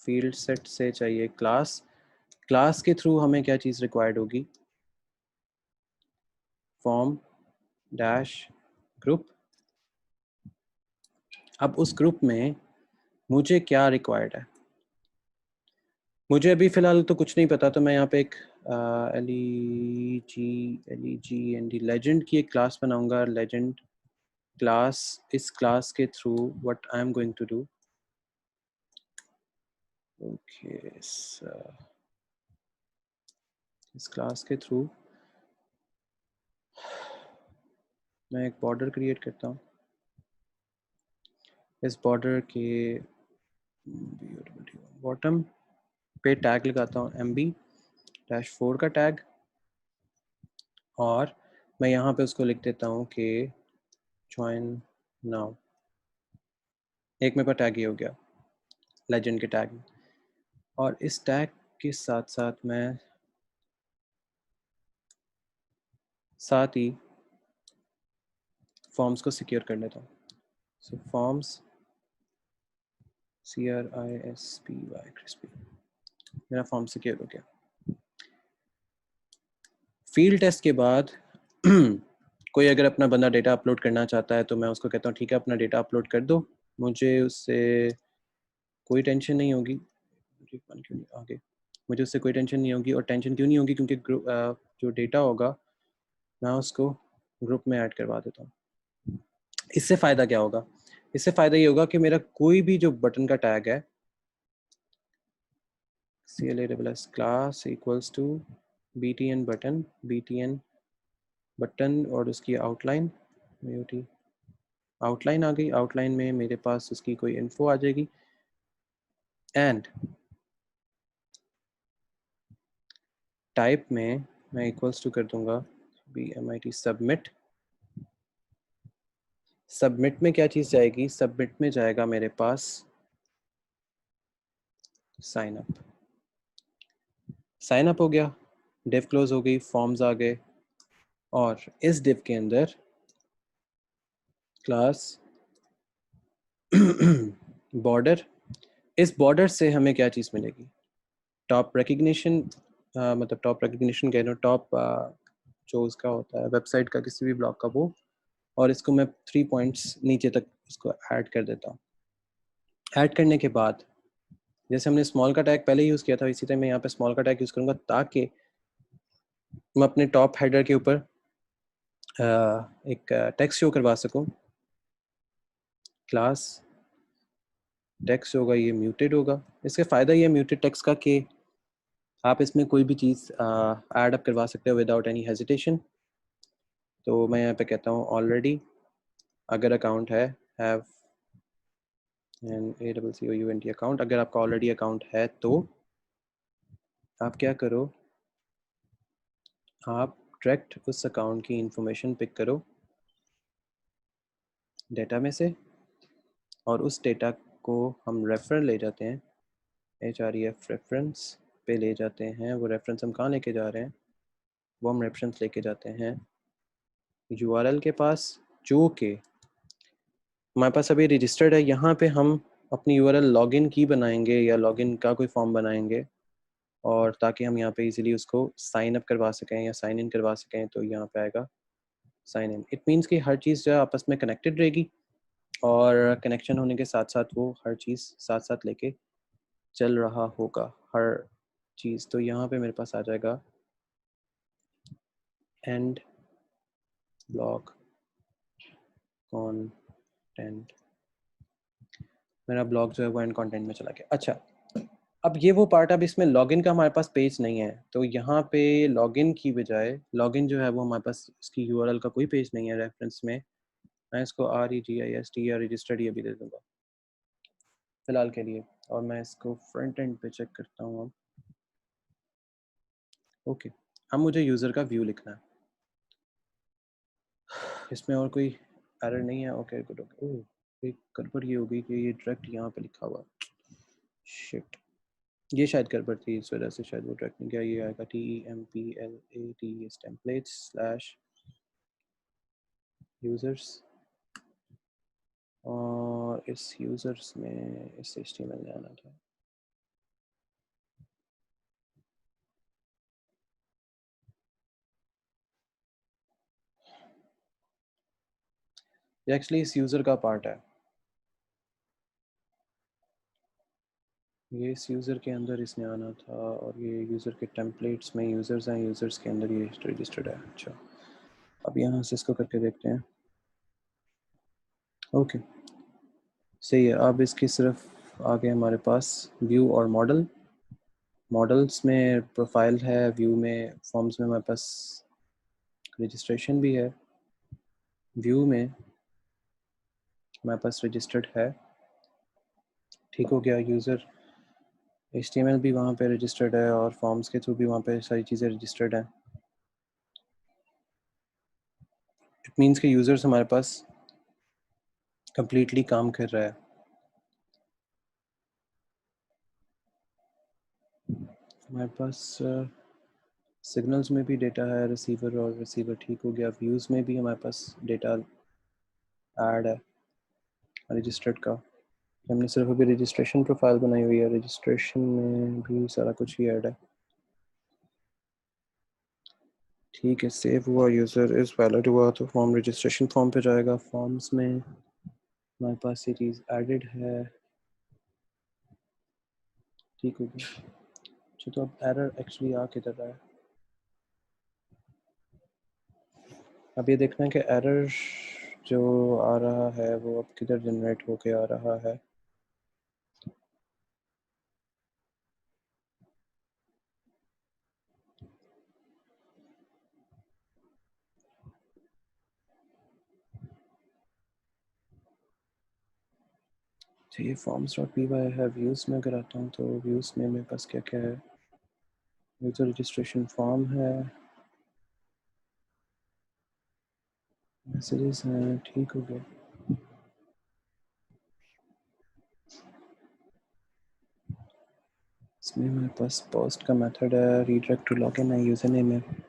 Speaker 1: Field set से चाहिए क्लास। क्लास के थ्रू हमें क्या चीज़ रिक्वायर्ड होगी, फॉर्म डैश ग्रुप। अब उस ग्रुप में मुझे क्या रिक्वायर्ड है, मुझे अभी फ़िलहाल तो कुछ नहीं पता। तो मैं यहाँ पे एक LEGND लेजेंड की एक क्लास बनाऊंगा। लेजेंड क्लास, इस क्लास के through what I am going to do, okay, इस क्लास के थ्रू मैं एक बॉर्डर क्रिएट करता हूँ। इस बॉर्डर के बॉटम पे टैग लगाता हूँ MB-4 का टैग, और मैं यहाँ पे उसको लिख देता हूँ कि ज्वाइन नाउ। एक मेरे पास टैग ये हो गया लेजेंड के टैग में। और इस टैग के साथ साथ मैं साथ ही फॉर्म्स को सिक्योर कर लेता हूँ। सो फॉर्म्स CRISPY क्रिस्पी, मेरा फॉर्म सिक्योर हो गया। फील्ड टेस्ट के बाद कोई अगर अपना बंदा डेटा अपलोड करना चाहता है तो मैं उसको कहता हूँ ठीक है अपना डेटा अपलोड कर दो, मुझे उससे कोई टेंशन नहीं होगी। क्यों नहीं आगे, मुझे उससे कोई टेंशन नहीं होगी। और टेंशन क्यों नहीं होगी, क्योंकि जो डेटा होगा मैं उसको ग्रुप में ऐड करवा देता हूँ। इससे फ़ायदा क्या होगा, इससे फ़ायदा ये होगा कि मेरा कोई भी जो बटन का टैग है CLASS class equals to BTN button, BTN button और उसकी आउटलाइन, आउटलाइन आ गई। आउटलाइन में मेरे पास उसकी कोई इन्फो आ जाएगी। एंड टाइप में मैं इक्वल्स टू कर दूंगा BMIT सबमिट। सबमिट में क्या चीज़ जाएगी, सबमिट में जाएगा मेरे पास साइन अप। साइन अप हो गया, डिव क्लोज हो गई, फॉर्म्स आ गए। और इस डिव के अंदर क्लास बॉर्डर, इस बॉर्डर से हमें क्या चीज़ मिलेगी, टॉप रिकग्निशन, मतलब टॉप रिकग्निशन कह रहा हूँ, टॉप जो उसका होता है वेबसाइट का किसी भी ब्लॉग का वो। और इसको मैं 3 पॉइंट्स नीचे तक इसको ऐड कर देता हूँ। ऐड करने के बाद जैसे हमने स्मॉल का टैग पहले यूज़ किया था, इसी तरह मैं यहाँ पे स्मॉल का टैग यूज़ करूँगा ताकि मैं अपने टॉप हेडर के ऊपर एक टेक्स्ट शो करवा सकूँ। क्लास टेक्स्ट होगा ये म्यूटेड होगा। इसके फ़ायदा ये म्यूटेड टेक्स्ट का कि आप इसमें कोई भी चीज़ ऐड अप करवा सकते हो विदाउट एनी हेजिटेशन। तो मैं यहाँ पे कहता हूँ ऑलरेडी, अगर अकाउंट है, हैव एन ACCOUNT अकाउंट। अगर आपका ऑलरेडी अकाउंट है तो आप क्या करो, आप डायरेक्ट उस अकाउंट की इंफॉर्मेशन पिक करो डेटा में से, और उस डेटा को हम रेफर ले जाते हैं, HREF रेफरेंस पे ले जाते हैं। वो रेफरेंस हम कहाँ लेके जा रहे हैं, वो हम रेफरेंस लेके जाते हैं URL के पास, जो कि हमारे पास अभी रजिस्टर्ड है। यहाँ पे हम अपनी URL लॉगिन की बनाएंगे या लॉगिन का कोई फॉर्म बनाएंगे, और ताकि हम यहाँ पे इजीली उसको साइन अप करवा सकें या साइन इन करवा सकें। तो यहाँ पे आएगा साइन इन। इट मीन्स कि हर चीज़ जो है आपस में कनेक्टेड रहेगी, और कनेक्शन होने के साथ साथ वो हर चीज़ साथ साथ लेके चल रहा होगा हर चीज़। तो यहाँ पे मेरे पास आ जाएगा एंड ब्लॉक कंटेंट। मेरा ब्लॉग जो है वो एंड कंटेंट में चला गया। अच्छा, अब ये वो पार्ट, अब इसमें लॉगिन का हमारे पास पेज नहीं है, तो यहाँ पे लॉगिन की बजाय, लॉगिन जो है वो हमारे पास इसकी URL का कोई पेज नहीं है रेफरेंस में। मैं इसको REGIST या रजिस्टर्ड ये भी दे दूँगा फिलहाल के लिए, और मैं इसको फ्रंट एंड पे चेक करता हूँ अब। ओके, अब मुझे यूज़र का व्यू लिखना है, इसमें और कोई एरर नहीं है। Okay good. ओके, एक गड़बड़ ये होगी कि ये डायरेक्ट यहाँ पे लिखा हुआ, शिट, ये शायद गड़बड़ थी, इस वजह से शायद वो डायरेक्ट नहीं गया। ये आएगा TEMPLATES टेम्पलेट्स स्लैश यूज़र्स, और इस यूज़र्स में इस HTML में आना था। ये एक्चुअली इस यूज़र का पार्ट है, ये इस यूज़र के अंदर इसने आना था, और ये यूज़र के टेम्पलेट्स में यूज़र्स हैं, यूज़र्स के अंदर ये रजिस्टर्ड है। अच्छा, अब यहाँ से इसको करके देखते हैं। ओके सही है। अब इसकी सिर्फ आगे हमारे पास व्यू और मॉडल, मॉडल्स में प्रोफाइल है, व्यू में, फॉर्म्स में हमारे पास रजिस्ट्रेशन भी है, व्यू में हमारे पास रजिस्टर्ड है। ठीक हो गया। यूज़र HTML भी वहाँ पे रजिस्टर्ड है, और फॉर्म्स के थ्रू भी वहाँ पे सारी चीज़ें रजिस्टर्ड हैं। इट मीन्स कि यूज़र्स हमारे पास कंप्लीटली काम कर रहा है। हमारे पास सिग्नल्स में भी डेटा है, रिसीवर और रिसीवर ठीक हो गया। व्यूज़ में भी हमारे पास डेटा ऐड है रजिस्टर्ड का। हमने सिर्फ अभी रजिस्ट्रेशन प्रोफाइल बनाई हुई है, रजिस्ट्रेशन में भी सारा कुछ ही ऐड है। ठीक है, सेव हुआ, यूज़र इज़ वैलिड हुआ, तो फॉर्म रजिस्ट्रेशन फॉर्म पे जाएगा। फॉर्म्स में हमारे पास ये चीज़ एडिड है, ठीक हो गया। अच्छा, तो अब एरर एक्चुअली आ किधर रहा है, अब ये देखना है कि एरर जो आ रहा है वो अब किधर जनरेट होके आ रहा है। तो ये forms.py है। व्यूज़ में अगर आता हूँ तो व्यूज़ में मेरे पास क्या क्या है, यूज़र रजिस्ट्रेशन फॉर्म है, मैसेजेस हैं, ठीक हो गया। इसमें मेरे पास पोस्ट का मेथड है, रीडायरेक्ट टू लॉगिन है, यूज़र नेम है।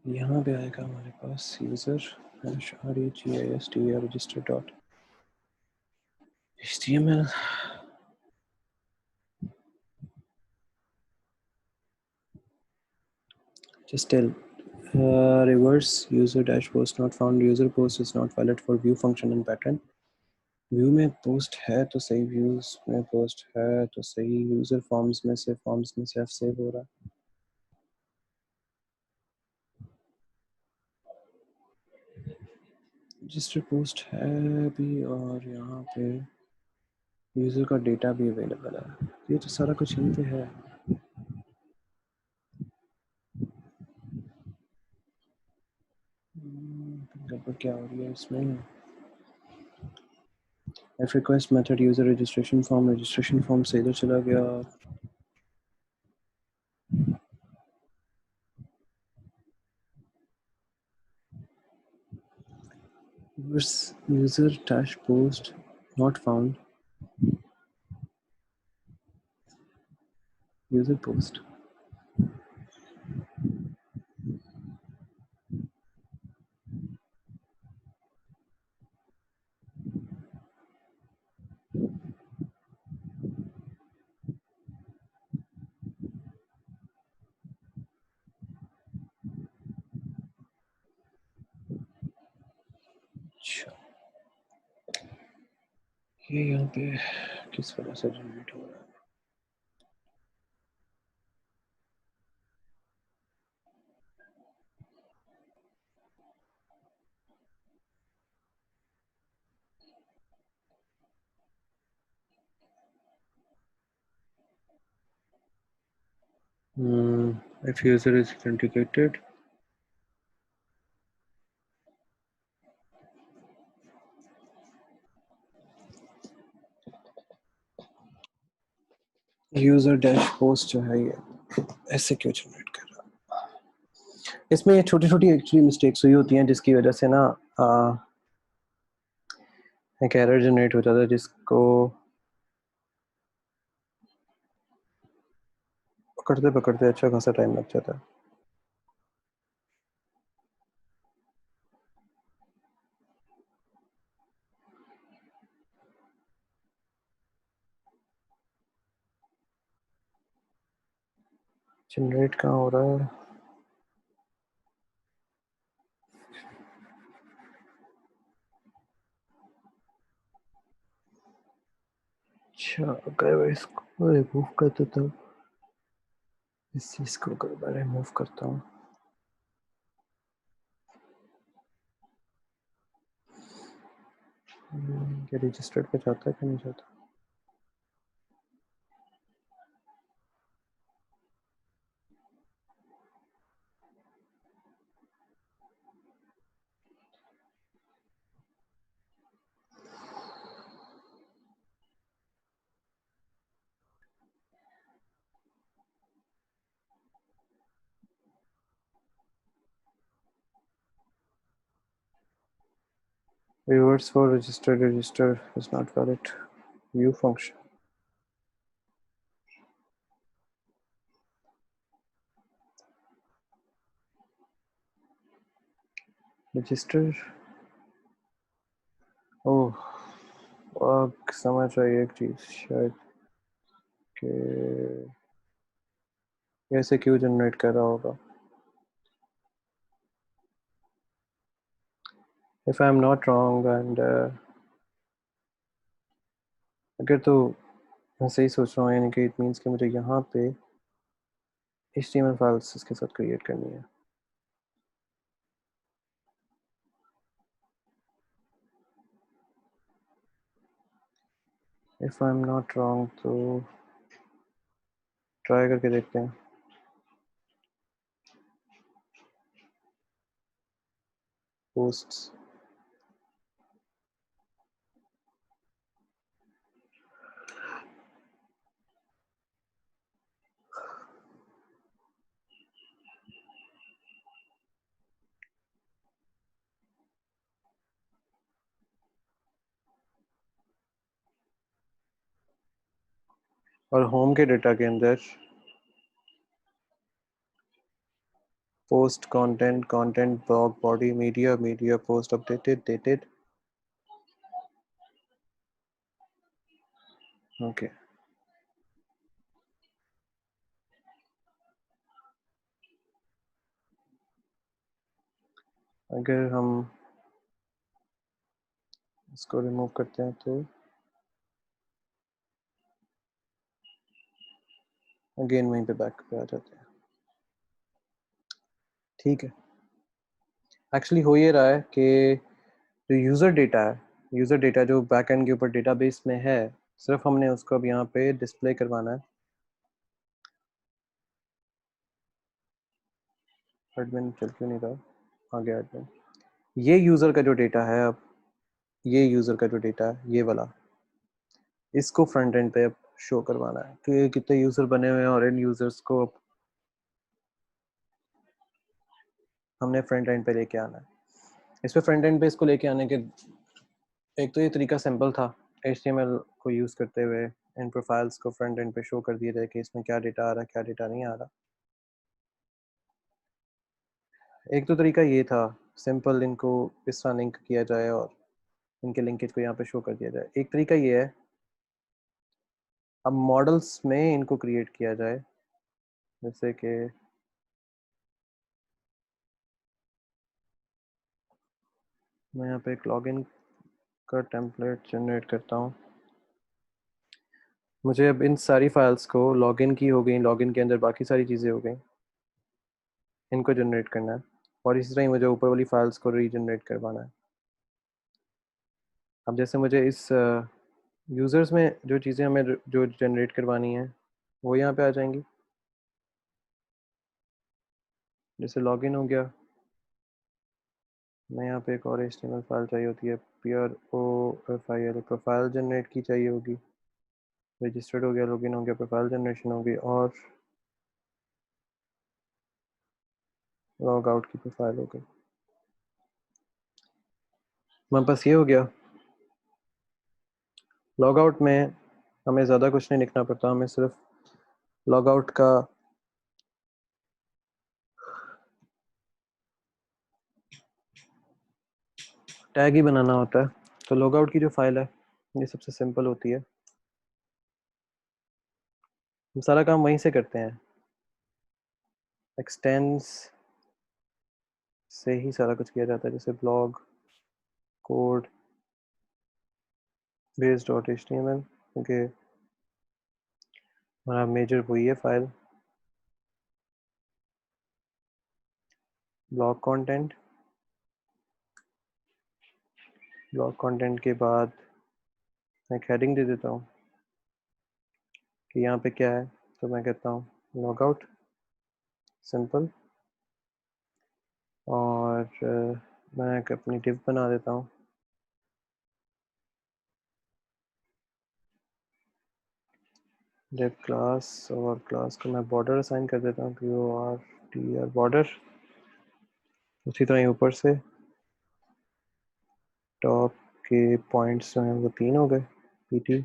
Speaker 1: यहाँ पे आएगा हमारे पास user REGIST register dot HTML। just tell reverse user dash post not found, user post is not valid for view function and pattern। View में पोस्ट है तो सही, व्यूज में पोस्ट है तो सही, यूजर फॉर्म्स में से सेव हो रहा है। रजिस्टर पोस्ट है भी और यहाँ पे यूज़र का डेटा भी अवेलेबल है। ये तो सारा कुछ यहीं पे है। गड़बड़ क्या हो रही है इसमें? F request method user registration form से इधर चला गया। User dash post not found. User post. अच्छा, ये यहाँ पे किस वजह से जनरेट हो रहा है? If user is authenticated, user dash post जो है ये ऐसे क्यों जनरेट कर रहा है? इसमें छोटी छोटी एक्चुअली मिस्टेक्स हुई होती हैं जिसकी वजह से ना एक एरर जनरेट हो जाता है जिसको पकड़ते पकड़ते अच्छा खासा टाइम लग जाता है। जनरेट कहाँ हो रहा है? अच्छा, अगर मैं इसको रिमूव कर देता हूँ, इस चीज़ को अगर मैं रिमूव करता हूँ, ये रजिस्टर्ड पे जाता है कि नहीं जाता? Reverse for register is not valid. View function. Register. ओह, अब समझ आई एक चीज़ शायद कि ऐसे क्यों जनरेट कर रहा होगा। If I am not wrong and अगर तो मैं सही सोच रहा हूँ यानी कि it means कि मुझे यहाँ पे HTML फाइल्स इसके साथ क्रिएट करनी है। If I am not wrong तो ट्राई करके देखते हैं। पोस्ट्स और होम के डेटा के अंदर post content blog body media post updated dated. Okay, अगर हम इसको रिमूव करते हैं तो अगेन वहीं पे बैक पे आ जाते हैं। ठीक है, एक्चुअली हो ये रहा है कि जो यूज़र डेटा है, यूज़र डेटा जो बैकएंड के ऊपर डेटाबेस में है, सिर्फ हमने उसको अब यहाँ पे डिस्प्ले करवाना है। एडमिन चल क्यों नहीं रहा, आ गया एडमिन। ये यूज़र का जो डेटा है, अब ये यूज़र का जो डेटा है, ये वाला, इसको फ्रंट एंड पे अब शो करवाना है कि कितने यूज़र बने हुए हैं, और इन यूज़र्स को अब हमने फ्रंट एंड पे लेके आना है। इस पे फ्रंट एंड पे इसको लेके आने के एक तो ये तरीका सिंपल था, HTML को यूज़ करते हुए इन प्रोफाइल्स को फ्रंट एंड पे शो कर दिया जाए कि इसमें क्या डेटा आ रहा है, क्या डेटा नहीं आ रहा। एक तो तरीका ये था, सिंपल इनको इस तरह लिंक किया जाए और इनके लिंकेज को यहाँ पे शो कर दिया जाए। एक तरीका ये है, अब मॉडल्स में इनको क्रिएट किया जाए, जैसे कि मैं यहाँ पे एक लॉगिन का टेम्पलेट जनरेट करता हूँ। मुझे अब इन सारी फाइल्स को, लॉगिन की हो गई, लॉगिन के अंदर बाकी सारी चीज़ें हो गई, इनको जनरेट करना है, और इसी तरह ही मुझे ऊपर वाली फाइल्स को रीजनरेट करवाना है। अब जैसे मुझे इस यूज़र्स में जो चीज़ें हमें जो जनरेट करवानी है वो यहाँ पे आ जाएंगी। जैसे लॉगिन हो गया, मैं यहाँ पे एक और HTML फाइल चाहिए होती है, PROFIL, प्रोफाइल जनरेट की चाहिए होगी। रजिस्टर्ड हो गया, लॉगिन हो गया, प्रोफाइल जनरेशन हो गई, और लॉग आउट की प्रोफाइल हो गई। हमारे पास ये हो गया। लॉग आउट में हमें ज़्यादा कुछ नहीं लिखना पड़ता, हमें सिर्फ लॉग आउट का टैग ही बनाना होता है। तो लॉग आउट की जो फाइल है ये सबसे सिंपल होती है, हम सारा काम वहीं से करते हैं, एक्सटेंस से ही सारा कुछ किया जाता है, जैसे blog code base dot HTML, क्योंकि हमारा मेजर वही है file. Blog content, blog content के बाद मैं एक हेडिंग दे देता हूँ कि यहाँ पे क्या है, तो मैं कहता हूँ लॉग आउट, सिंपल, और मैं एक अपनी डिव बना देता हूँ, डिव क्लास, और क्लास को मैं बॉर्डर असाइन कर देता हूँ, BORDER बॉर्डर। उसी तरह ऊपर से टॉप के पॉइंट्स जो हैं वो 3 हो गए, PT-3,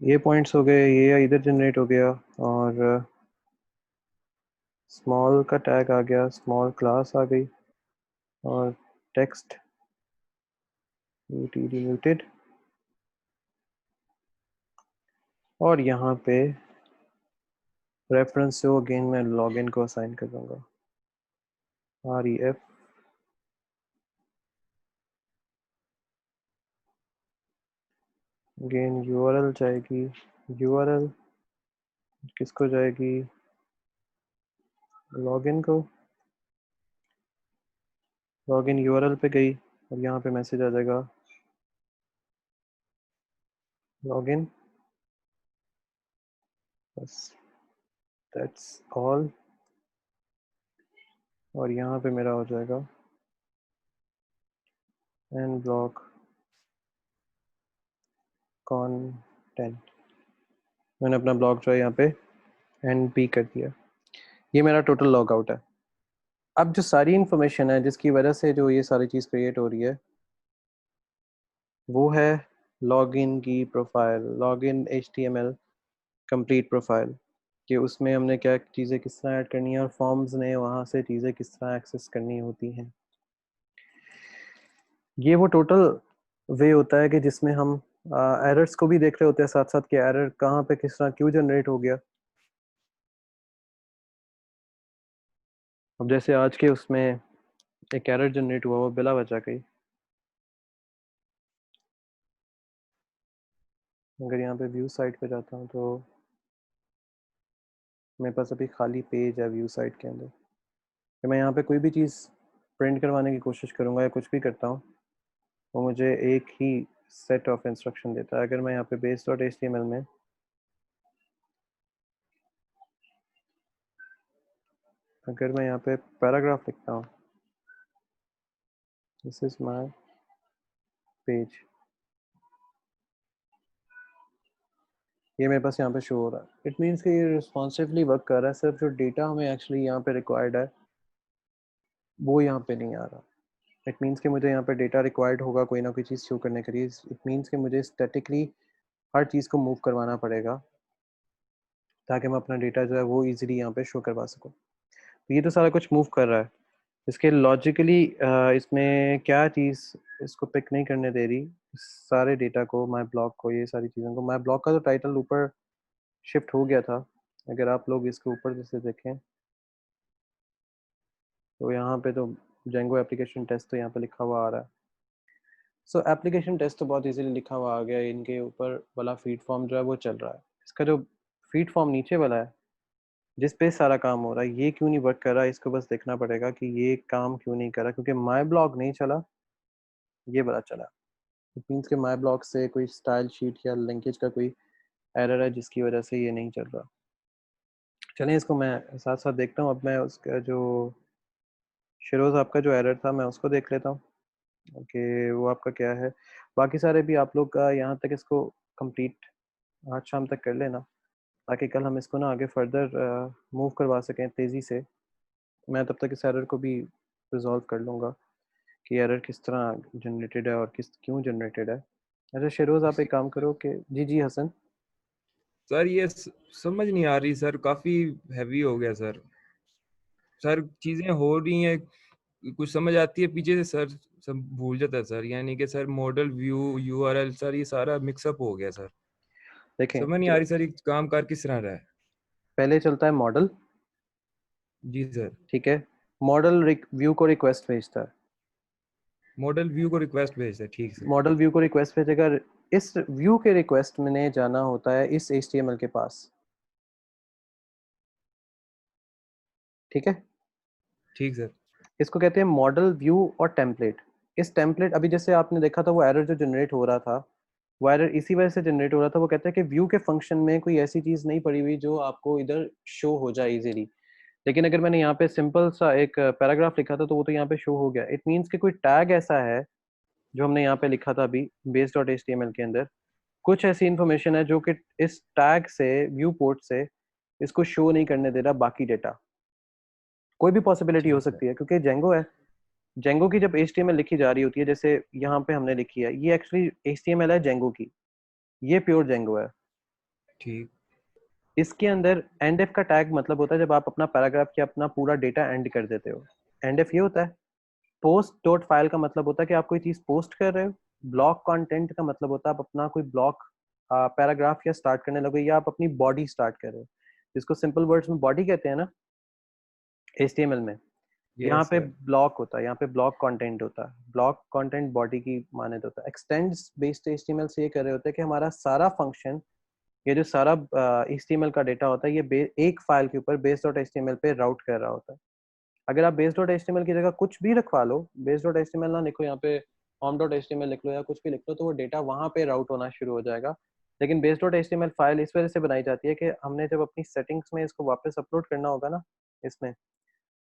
Speaker 1: ये पॉइंट्स हो गए, ये इधर जनरेट हो गया, और स्मॉल का टैग आ गया, स्मॉल क्लास आ गई, और टेक्स्ट UTD म्यूटेड, और यहाँ पे रेफरेंस से अगेन मैं लॉगिन को असाइन कर दूंगा, REF, अगेन URL जाएगी, URL किसको जाएगी, लॉगिन को, लॉगिन URL पे गई, और यहाँ पे मैसेज आ जाएगा लॉगिन, बस दैट्स ऑल। और यहाँ पे मेरा हो जाएगा एंड ब्लॉक कंटेंट, मैंने अपना ब्लॉग जो है यहाँ पे एंड भी कर दिया। ये मेरा टोटल लॉग आउट है। अब जो सारी इंफॉर्मेशन है जिसकी वजह से जो ये सारी चीज़ क्रिएट हो रही है वो है लॉगिन की profile, login HTML complete profile, कि उसमें हमने क्या चीज़ें किस तरह ऐड करनी है, और फॉर्म्स ने वहाँ से चीज़ें किस तरह एक्सेस करनी होती हैं। ये वो टोटल वे होता है कि जिसमें हम एरर्स को भी देख रहे होते हैं साथ साथ, कि एरर कहाँ पे किस तरह क्यों जनरेट हो गया। अब जैसे आज के उसमें एक एरर जनरेट हुआ वो बिला वजह का ही, अगर यहाँ पे व्यू साइट पे जाता हूँ तो मेरे पास अभी खाली पेज है व्यू साइट के अंदर। कि मैं यहाँ पे कोई भी चीज़ प्रिंट करवाने की कोशिश करूँगा या कुछ भी करता हूँ, वो मुझे एक ही सेट ऑफ इंस्ट्रक्शन देता है। अगर मैं यहाँ पे base.html में अगर मैं यहाँ पे पैराग्राफ लिखता हूँ, दिस इज माय पेज, ये मेरे पास यहाँ पे शो हो रहा है। इट मीन्स कि ये रिस्पॉन्सिवली वर्क कर रहा है, सिर्फ जो डेटा हमें एक्चुअली यहाँ पे रिक्वायर्ड है वो यहाँ पे नहीं आ रहा। इट मीन्स कि मुझे यहाँ पे डेटा रिक्वायर्ड होगा कोई ना कोई चीज़ शो करने के लिए। इट मीन्स कि मुझे स्टैटिकली हर चीज़ को मूव करवाना पड़ेगा ताकि मैं अपना डेटा जो है वो इजीली यहाँ पे शो करवा सकूँ। तो ये तो सारा कुछ मूव कर रहा है। इसके लॉजिकली इसमें क्या चीज़ इसको पिक नहीं करने दे रही, सारे डेटा को, माई ब्लॉक को, ये सारी चीज़ों को। माई ब्लॉक का तो टाइटल ऊपर शिफ्ट हो गया था। अगर आप लोग इसके ऊपर जैसे देखें तो यहाँ पे तो जेंगो एप्लीकेशन टेस्ट तो यहाँ पे लिखा हुआ आ रहा है। सो एप्लीकेशन टेस्ट तो बहुत इजीली लिखा हुआ आ गया। इनके ऊपर वाला फीड फॉर्म जो है वो चल रहा है। इसका जो फीड फॉर्म नीचे वाला है जिस पे सारा काम हो रहा है, ये क्यों नहीं वर्क कर रहा है, इसको बस देखना पड़ेगा कि ये काम क्यों नहीं कर रहा। क्योंकि माई ब्लॉग नहीं चला, ये वाला चला। इट मीन्स कि माई ब्लॉग से कोई स्टाइल शीट या लिंकेज का कोई एरर है जिसकी वजह से ये नहीं चल रहा। चलें इसको मैं साथ साथ देखता हूँ। अब मैं उसका जो शिरोज आपका जो एरर था मैं उसको देख लेता हूँ कि वो आपका क्या है। बाकी सारे भी आप लोग का यहाँ तक इसको कंप्लीट आज शाम तक कर लेना ताकि कल हम इसको ना आगे फर्दर मूव करवा सकें तेज़ी से। मैं तब तक इस एरर को भी रिजॉल्व कर लूँगा कि एरर किस तरह जनरेटेड है और किस क्यों जनरेटेड है। अच्छा शिरोज आप एक काम करो कि जी जी हसन।
Speaker 2: सर ये समझ नहीं आ रही सर, काफी हैवी हो गया सर। सर चीजें हो रही हैं, कुछ समझ आती है पीछे से सर सब भूल जाता है सर। यानी कि sir model view URL sir ये सारा मिक्सअप हो गया सर।
Speaker 1: देखें
Speaker 2: समझ नहीं आ रही सर ये काम कर किस तरह रहा है।
Speaker 1: पहले चलता है मॉडल,
Speaker 2: जी सर।
Speaker 1: ठीक है। मॉडल व्यू को रिक्वेस्ट भेजता है,
Speaker 2: मॉडल व्यू को रिक्वेस्ट भेजता है, ठीक सर।
Speaker 1: मॉडल व्यू को रिक्वेस्ट भेजेगा। इस व्यू के रिक्वेस्ट में जाना होता है इस HTML के पास, ठीक है।
Speaker 2: ठीक सर।
Speaker 1: इसको कहते हैं मॉडल व्यू और टेम्पलेट। इस टेम्पलेट अभी जैसे आपने देखा था वो एरर जो जनरेट हो रहा था, वो एरर इसी वजह से जनरेट हो रहा था। वो कहता है कि व्यू के फंक्शन में कोई ऐसी चीज नहीं पड़ी हुई जो आपको इधर शो हो जाए इजीली। लेकिन अगर मैंने यहाँ पे सिंपल सा एक पैराग्राफ लिखा था तो वो तो यहाँ पे शो हो गया। इट मीन्स कि कोई टैग ऐसा है जो हमने यहाँ पे लिखा था अभी base.html के अंदर, कुछ ऐसी इंफॉर्मेशन है जो कि इस टैग से व्यू पोर्ट से इसको शो नहीं करने दे रहा बाकी डेटा। कोई भी पॉसिबिलिटी हो
Speaker 2: ठीक है।
Speaker 1: सकती है क्योंकि जेंगो है। जेंगो की जब HTML लिखी जा रही होती है, जैसे यहाँ पे हमने लिखी है, ये एक्चुअली HTML है जेंगो की, ये प्योर जेंगो है।
Speaker 2: ठीक।
Speaker 1: इसके अंदर एंड एफ का टैग मतलब होता है जब आप अपना पैराग्राफ या अपना पूरा डेटा एंड कर देते हो। एंड एफ ये होता है। पोस्ट डॉट फाइल का मतलब होता है कि आप कोई चीज पोस्ट कर रहे हो। ब्लॉक कंटेंट का मतलब होता है आप अपना कोई ब्लॉक पैराग्राफ या स्टार्ट करने लगे या आप अपनी बॉडी स्टार्ट कर रहे हो, जिसको सिंपल वर्ड्स में बॉडी कहते हैं ना HTML में। यहाँ
Speaker 2: यस
Speaker 1: पे
Speaker 2: सर।
Speaker 1: ब्लॉक होता है, यहाँ पे ब्लॉक कंटेंट होता है। ब्लॉक कंटेंट बॉडी की माने होता है। एक्सटेंड्स बेस्ड HTML से ये कर रहे होते हैं कि हमारा सारा फंक्शन, ये जो सारा HTML का डेटा होता है, ये एक फाइल के ऊपर base.html पे राउट कर रहा होता है। अगर आप base.html की जगह कुछ भी रखवा लो, base.html ना लिखो, यहाँ पे home.html लिख लो या कुछ भी लिख लो, तो वो डेटा वहां पे राउट होना शुरू हो जाएगा। लेकिन base.html फाइल इस वजह से बनाई जाती है कि हमने जब अपनी सेटिंग्स में इसको वापस अपलोड करना होगा ना इसमें,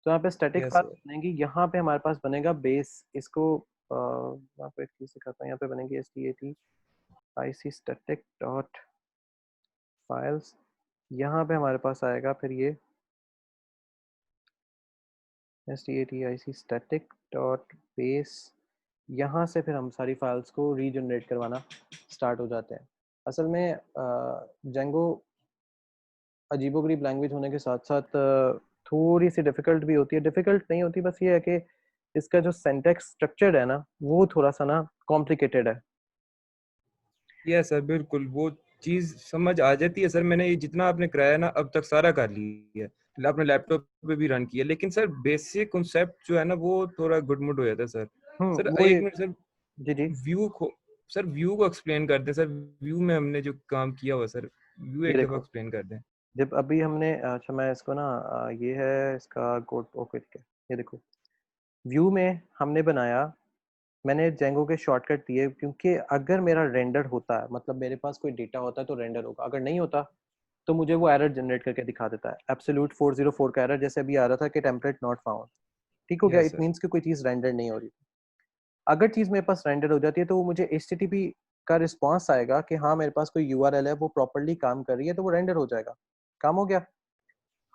Speaker 1: तो यहाँ पे स्टैटिक
Speaker 2: यस
Speaker 1: फाइल
Speaker 2: सर।
Speaker 1: बनेगी। यहाँ पे हमारे पास बनेगा बेस। इसको आपको एक चीज सिखाता हूँ। यहाँ पे बनेगी static static डॉट फाइल्स। यहाँ पे हमारे पास आएगा फिर ये static डॉट बेस। यहाँ से फिर हम सारी फाइल्स को रीजनरेट करवाना स्टार्ट हो जाते हैं। असल में जेंगो अजीबोगरीब लैंग्वेज होने के साथ साथ थोड़ी सी डिफिकल्ट भी होती है। डिफिकल्ट नहीं होती, बस ये है कि इसका जो सिंटैक्स स्ट्रक्चर है ना वो थोड़ा सा ना कॉम्प्लिकेटेड है।
Speaker 2: यस सर, बिल्कुल वो चीज समझ आ जाती है सर। मैंने ये जितना आपने कराया ना अब तक सारा कर लिया है, अपने लैपटॉप पे भी रन किया। लेकिन सर बेसिक कॉन्सेप्ट जो है ना वो थोड़ा गुडमुड हो जाता है सर। सर
Speaker 1: वो
Speaker 2: एक
Speaker 1: ये
Speaker 2: मिनट सर,
Speaker 1: जी जी
Speaker 2: व्यू को सर व्यू को एक्सप्लेन कर दें सर। व्यू में हमने जो काम किया हुआ सर, व्यू
Speaker 1: ये
Speaker 2: एक दफा
Speaker 1: देखो
Speaker 2: एक्सप्लेन कर दें।
Speaker 1: जब अभी हमने अच्छा मैं इसको ना ये है इसका कोड, ओके ठीक है, ये देखो व्यू में हमने बनाया, मैंने जेंगो के शॉर्टकट दिए, क्योंकि अगर मेरा रेंडर होता है मतलब मेरे पास कोई डेटा होता है तो रेंडर होगा, अगर नहीं होता तो मुझे वो एरर जनरेट करके दिखा देता है, एब्सोल्यूट 404 का एरर, जैसे अभी आ रहा था कि टेम्पलेट नॉट फाउंड। ठीक हो गया,
Speaker 2: यस
Speaker 1: इट
Speaker 2: सर।
Speaker 1: मीन्स कि कोई चीज़ रेंडर नहीं हो रही। अगर चीज़ मेरे पास रेंडर हो जाती है तो वो मुझे HTTP का रिस्पॉन्स आएगा कि हाँ मेरे पास कोई URL है, वो प्रॉपरली काम कर रही है, तो वो रेंडर हो जाएगा, काम हो गया।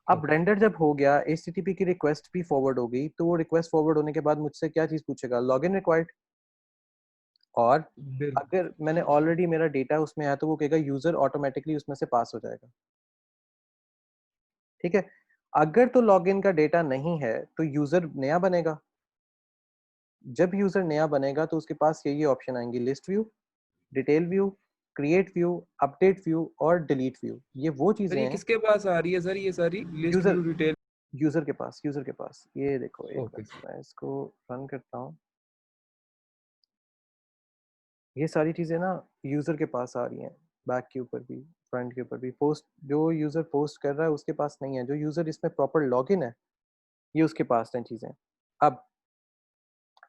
Speaker 1: अब
Speaker 2: ओके।
Speaker 1: रेंडर जब हो गया, HTTP की रिक्वेस्ट भी फॉरवर्ड हो गई, तो वो रिक्वेस्ट फॉरवर्ड होने के बाद मुझसे क्या चीज़ पूछेगा, लॉगिन रिक्वायर्ड। और
Speaker 2: बिल्कुल।
Speaker 1: अगर मैंने ऑलरेडी मेरा डेटा उसमें है तो वो कहेगा यूजर ऑटोमेटिकली उसमें से पास हो जाएगा। ठीक है, अगर तो लॉगिन का डेटा नहीं है तो यूजर नया बनेगा। जब यूजर नया बनेगा तो उसके पास यही ऑप्शन आएंगे, list view, detail view, create view, update view और डिलीट व्यू। ये वो
Speaker 2: सर
Speaker 1: चीजें
Speaker 2: ये
Speaker 1: हैं
Speaker 2: किसके पास आ रही है सर, ये सारी list
Speaker 1: user
Speaker 2: view detail?
Speaker 1: User के पास। ये देखो एक
Speaker 2: ओके।
Speaker 1: मिनट मैं इसको रन करता हूँ, ये सारी चीजें ना यूजर के पास आ रही हैं, बैक के ऊपर भी फ्रंट के ऊपर भी। पोस्ट जो यूजर पोस्ट कर रहा है उसके पास नहीं है, जो यूजर इसमें प्रॉपर लॉगिन है ये उसके पास हैं चीजें। अब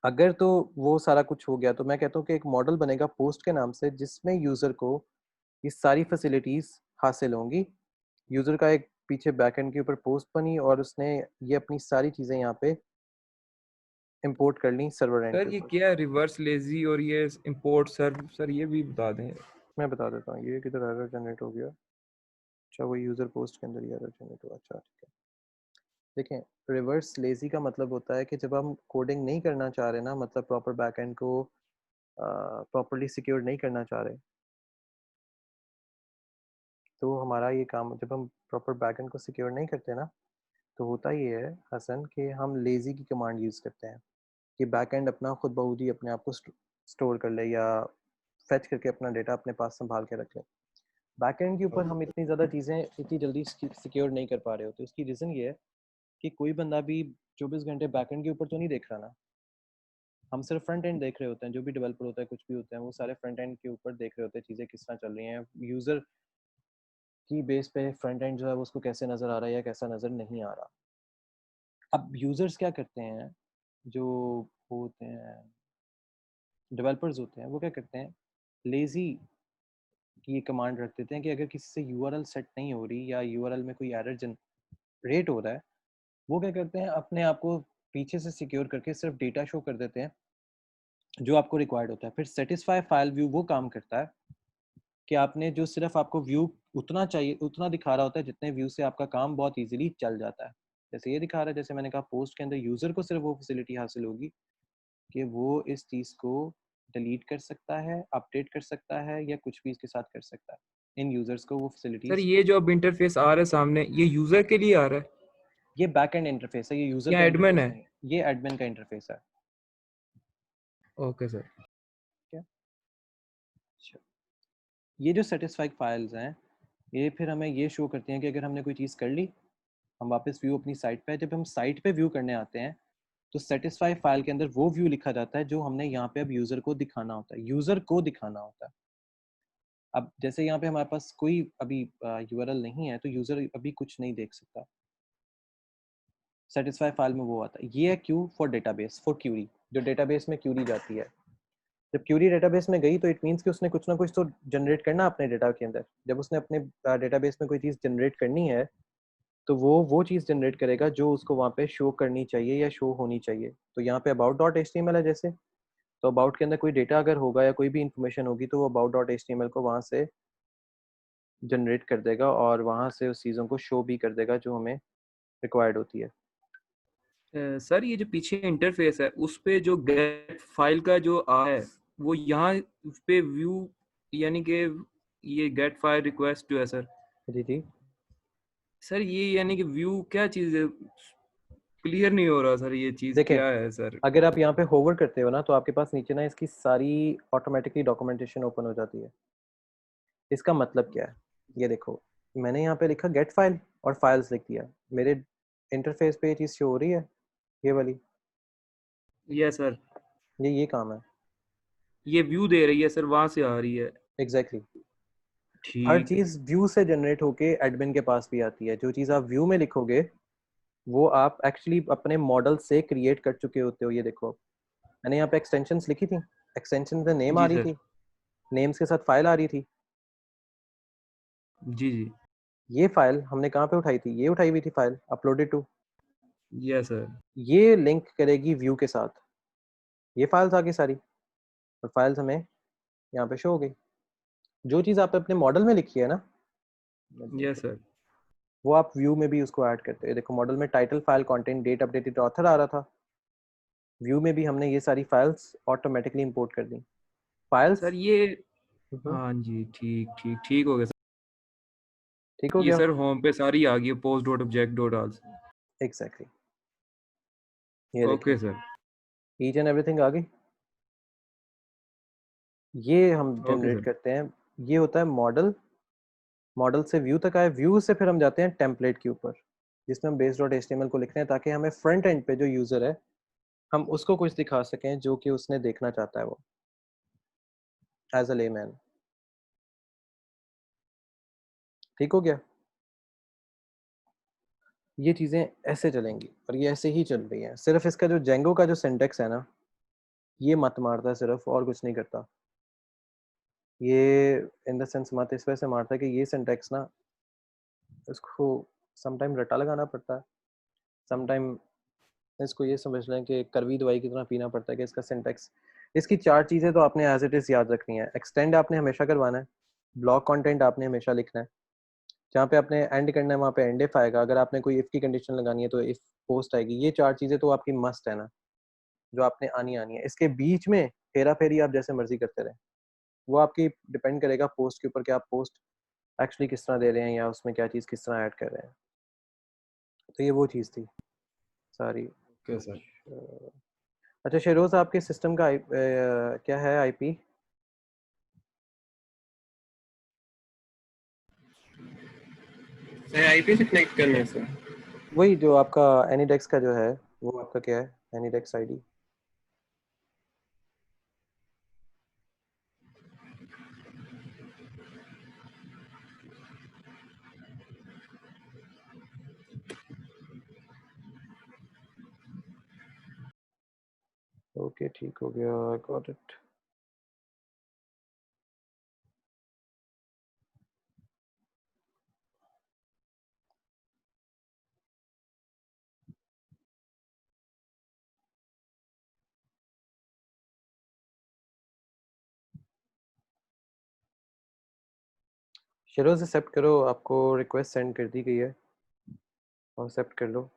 Speaker 1: अगर तो वो सारा कुछ हो गया तो मैं कहता हूँ कि एक मॉडल बनेगा पोस्ट के नाम से, जिसमें यूजर को ये सारी फैसिलिटीज हासिल होंगी। यूजर का एक पीछे बैकएंड के ऊपर पोस्ट बनी और उसने ये अपनी सारी चीजें यहाँ पे इंपोर्ट कर ली सर्वर एंड
Speaker 2: सर
Speaker 1: के
Speaker 2: ये
Speaker 1: ऊपर।
Speaker 2: क्या रिवर्स लेजी और ये इंपोर्ट सर्व, सर ये भी बता दें।
Speaker 1: मैं बता देता हूँ ये किधर एरर जनरेट हो गया। अच्छा वो यूजर पोस्ट के अंदर ही एरर जनरेट हुआ, अच्छा ठीक है। देखें, रिवर्स लेजी का मतलब होता है कि जब हम कोडिंग नहीं करना चाह रहे ना, मतलब प्रॉपर बैकएंड को प्रॉपरली सिक्योर नहीं करना चाह रहे, तो हमारा ये काम, जब हम प्रॉपर बैकएंड को सिक्योर नहीं करते ना, तो होता ये है हसन कि हम लेजी की कमांड यूज़ करते हैं कि बैकएंड अपना खुद ब खुद ही अपने आप को स्टोर कर ले या फेच करके अपना डेटा अपने पास संभाल के रख ले। बैकएंड के ऊपर हम इतनी ज़्यादा चीज़ें इतनी जल्दी सिक्योर नहीं कर पा रहे होते। उसकी रीज़न ये है कि कोई बंदा भी 24 घंटे बैकएंड के ऊपर तो नहीं देख रहा ना, हम सिर्फ फ्रंट एंड देख रहे होते हैं। जो भी डेवलपर होता है कुछ भी होते हैं वो सारे फ्रंट एंड के ऊपर देख रहे होते हैं चीज़ें किस तरह चल रही हैं, यूज़र की बेस पे फ्रंट एंड जो है वो उसको कैसे नज़र आ रहा है या कैसा नज़र नहीं आ रहा। अब यूज़र्स क्या करते हैं, जो होते हैं डेवलपर्स होते हैं, वो क्या करते हैं, लेज़ी की ये कमांड रख देते हैं कि अगर किसी से यूआरएल सेट नहीं हो रही या यूआरएल में कोई एरर जनरेट हो रहा है, वो क्या करते हैं अपने आप को पीछे से सिक्योर करके सिर्फ डेटा शो कर देते हैं जो आपको रिक्वायर्ड होता है। फिर सेटिस्फाई फाइल व्यू वो काम करता है कि आपने जो सिर्फ आपको व्यू उतना चाहिए उतना दिखा रहा होता है जितने व्यू से आपका काम बहुत इजीली चल जाता है। जैसे ये दिखा रहा है, जैसे मैंने कहा पोस्ट के अंदर यूज़र को सिर्फ वो फैसिलिटी हासिल होगी कि वो इस चीज़ को डिलीट कर सकता है, अपडेट कर सकता है या कुछ भी इसके साथ कर सकता है। इन यूज़र्स को वो
Speaker 2: सर
Speaker 1: फैसिलिटीज़,
Speaker 2: ये जो अब इंटरफेस आ रहा है सामने, ये यूजर के लिए आ रहा है
Speaker 1: ये बैक एंड इंटरफेस है, ये यूज़र
Speaker 2: या
Speaker 1: का
Speaker 2: एडमिन
Speaker 1: इंटरफेस
Speaker 2: है?
Speaker 1: नहीं है, ये एडमिन का इंटरफेस है।
Speaker 2: Okay sir.
Speaker 1: क्या अच्छा, ये जो सेटिस्फाइड फाइल्स हैं ये फिर हमें ये शो करती हैं कि अगर हमने कोई चीज़ कर ली, हम वापस व्यू अपनी साइट पे, जब हम साइट पे व्यू करने आते हैं तो सेटिस्फाई फाइल के अंदर वो व्यू लिखा जाता है जो हमने यहाँ पे अब यूज़र को दिखाना होता है, यूज़र को दिखाना होता है। अब जैसे यहाँ पे हमारे पास कोई अभी यूआरएल नहीं है तो यूज़र अभी कुछ नहीं देख सकता। सेटिस्फाई फाइल में वो आता है, ये है Q for database, for query, जो डेटाबेस में क्यूरी जाती है। जब क्यूरी डेटाबेस में गई तो इट मीन्स कि उसने कुछ ना कुछ तो जनरेट करना अपने डेटा के अंदर। जब उसने अपने डेटाबेस में कोई चीज़ जनरेट करनी है तो वो चीज़ जनरेट करेगा जो उसको वहाँ पे शो करनी चाहिए या शो होनी चाहिए। तो यहाँ पे अबाउट डॉट एचटीएमएल है जैसे, तो अबाउट के अंदर कोई डेटा अगर होगा या कोई भी इंफॉर्मेशन होगी तो वो अबाउट डॉट एचटीएमएल को वहाँ से जनरेट कर देगा और वहाँ से उस चीज़ों को शो भी कर देगा जो हमें रिक्वायर्ड होती है।
Speaker 2: सर ये जो पीछे इंटरफेस है उस पे जो गेट फाइल का जो आ है, वो यहाँ पे व्यू, यानी कि ये गेट फाइल रिक्वेस्ट जो है सर,
Speaker 1: जी जी,
Speaker 2: सर ये यानी कि व्यू क्या चीज़ है, क्लियर नहीं हो रहा सर, ये चीज़
Speaker 1: देखें
Speaker 2: क्या है सर?
Speaker 1: अगर आप यहाँ पे होवर करते हो ना तो आपके पास नीचे ना इसकी सारी ऑटोमेटिकली डॉक्यूमेंटेशन ओपन हो जाती है। इसका मतलब क्या है, ये देखो मैंने यहाँ पे लिखा गेट फाइल और फाइल्स लिख दिया, मेरे इंटरफेस पे ये चीज़ शो हो रही है, ये वाली,
Speaker 2: यस सर,
Speaker 1: ये काम है।
Speaker 2: ये व्यू दे रही है सर, वहाँ से आ रही है।
Speaker 1: Exactly exactly. हर
Speaker 2: ठीक
Speaker 1: चीज व्यू से जनरेट होके एडमिन के पास भी आती है। जो चीज आप व्यू में लिखोगे वो आप एक्चुअली अपने मॉडल से क्रिएट कर चुके होते हो। ये देखो मैंने यहाँ पे एक्सटेंशंस लिखी थी, एक्सटेंशन में नेम आ
Speaker 2: जी
Speaker 1: रही
Speaker 2: सर।
Speaker 1: थी, नेम्स के साथ फाइल आ रही थी।
Speaker 2: जी जी।
Speaker 1: ये फाइल हमने कहाँ पे उठाई थी, ये उठाई हुई थी file uploaded to.
Speaker 2: Yes sir.
Speaker 1: ये लिंक करेगी व्यू के साथ, ये फाइल्स आ गई सारी, और फाइल्स हमें यहाँ पे शो हो गई। जो चीज़ आपने अपने मॉडल में लिखी है ना,
Speaker 2: यस सर।
Speaker 1: वो आप व्यू में भी उसको ऐड करते हैं। देखो मॉडल में title, file, content, date, updated author आ रहा था, व्यू में भी हमने ये सारी फाइल्स ऑटोमेटिकली इंपोर्ट कर दी फाइल्स।
Speaker 2: सर ये हाँ जी, ठीक ठीक ठीक हो गया सर।
Speaker 1: ठीक हो
Speaker 2: ये
Speaker 1: गया।
Speaker 2: सर होम पे सारी आ गई, post dot object dot all.
Speaker 1: Exactly ये देखें,
Speaker 2: okay sir.
Speaker 1: Each and everything आ गई। ये हम
Speaker 2: ओके
Speaker 1: जनरेट
Speaker 2: सर।
Speaker 1: करते हैं। ये होता है मॉडल, मॉडल से व्यू तक आए, व्यू से फिर हम जाते हैं टेम्पलेट के ऊपर, जिसमें हम बेस डॉट एचटीएमएल को लिख रहे हैं ताकि हमें फ्रंट एंड पे जो यूजर है हम उसको कुछ दिखा सकें जो कि उसने देखना चाहता है वो, एज अ लेमैन। ठीक हो गया। ये चीज़ें ऐसे चलेंगी और ये ऐसे ही चल रही हैं। सिर्फ इसका जो जेंगो का जो सिंटेक्स है ना, ये मत मारता है सिर्फ, और कुछ नहीं करता ये। इन द सेंस मत इस वजह से मारता है कि ये सिंटेक्स ना, इसको समटाइम रट्टा लगाना पड़ता है, समटाइम इसको ये समझ लें कि कड़वी दवाई की तरह पीना पड़ता है कि इसका सिंटेक्स। इसकी चार चीज़ें तो आपने एज इट इज़ याद रखनी है। एक्सटेंड आपने हमेशा करवाना है, ब्लॉक कंटेंट आपने हमेशा लिखना है, जहाँ पे आपने एंड करना है वहाँ पे एंड इफ आएगा, अगर आपने कोई इफ की कंडीशन लगानी है तो इफ पोस्ट आएगी। ये चार चीज़ें तो आपकी मस्ट है ना, जो आपने आनी आनी है। इसके बीच में हेरा फेरी आप जैसे मर्जी करते रहें, वो आपकी डिपेंड करेगा पोस्ट के ऊपर कि आप पोस्ट एक्चुअली किस तरह दे रहे हैं या उसमें क्या चीज़ किस तरह ऐड कर रहे हैं। तो ये वो चीज़ थी सारी।
Speaker 2: Okay sir.
Speaker 1: अच्छा शेरोज, आपके सिस्टम का क्या है आईपी?
Speaker 3: सर आईपी से कनेक्ट करना है सर।
Speaker 1: वही जो आपका एनीडेक्स का जो है, वो आपका क्या है, एनीडेक्स आईडी? ओके ठीक हो गया, I got it. Sheroz accept करो, आपको रिक्वेस्ट सेंड कर दी गई है और एक्सेप्ट कर लो।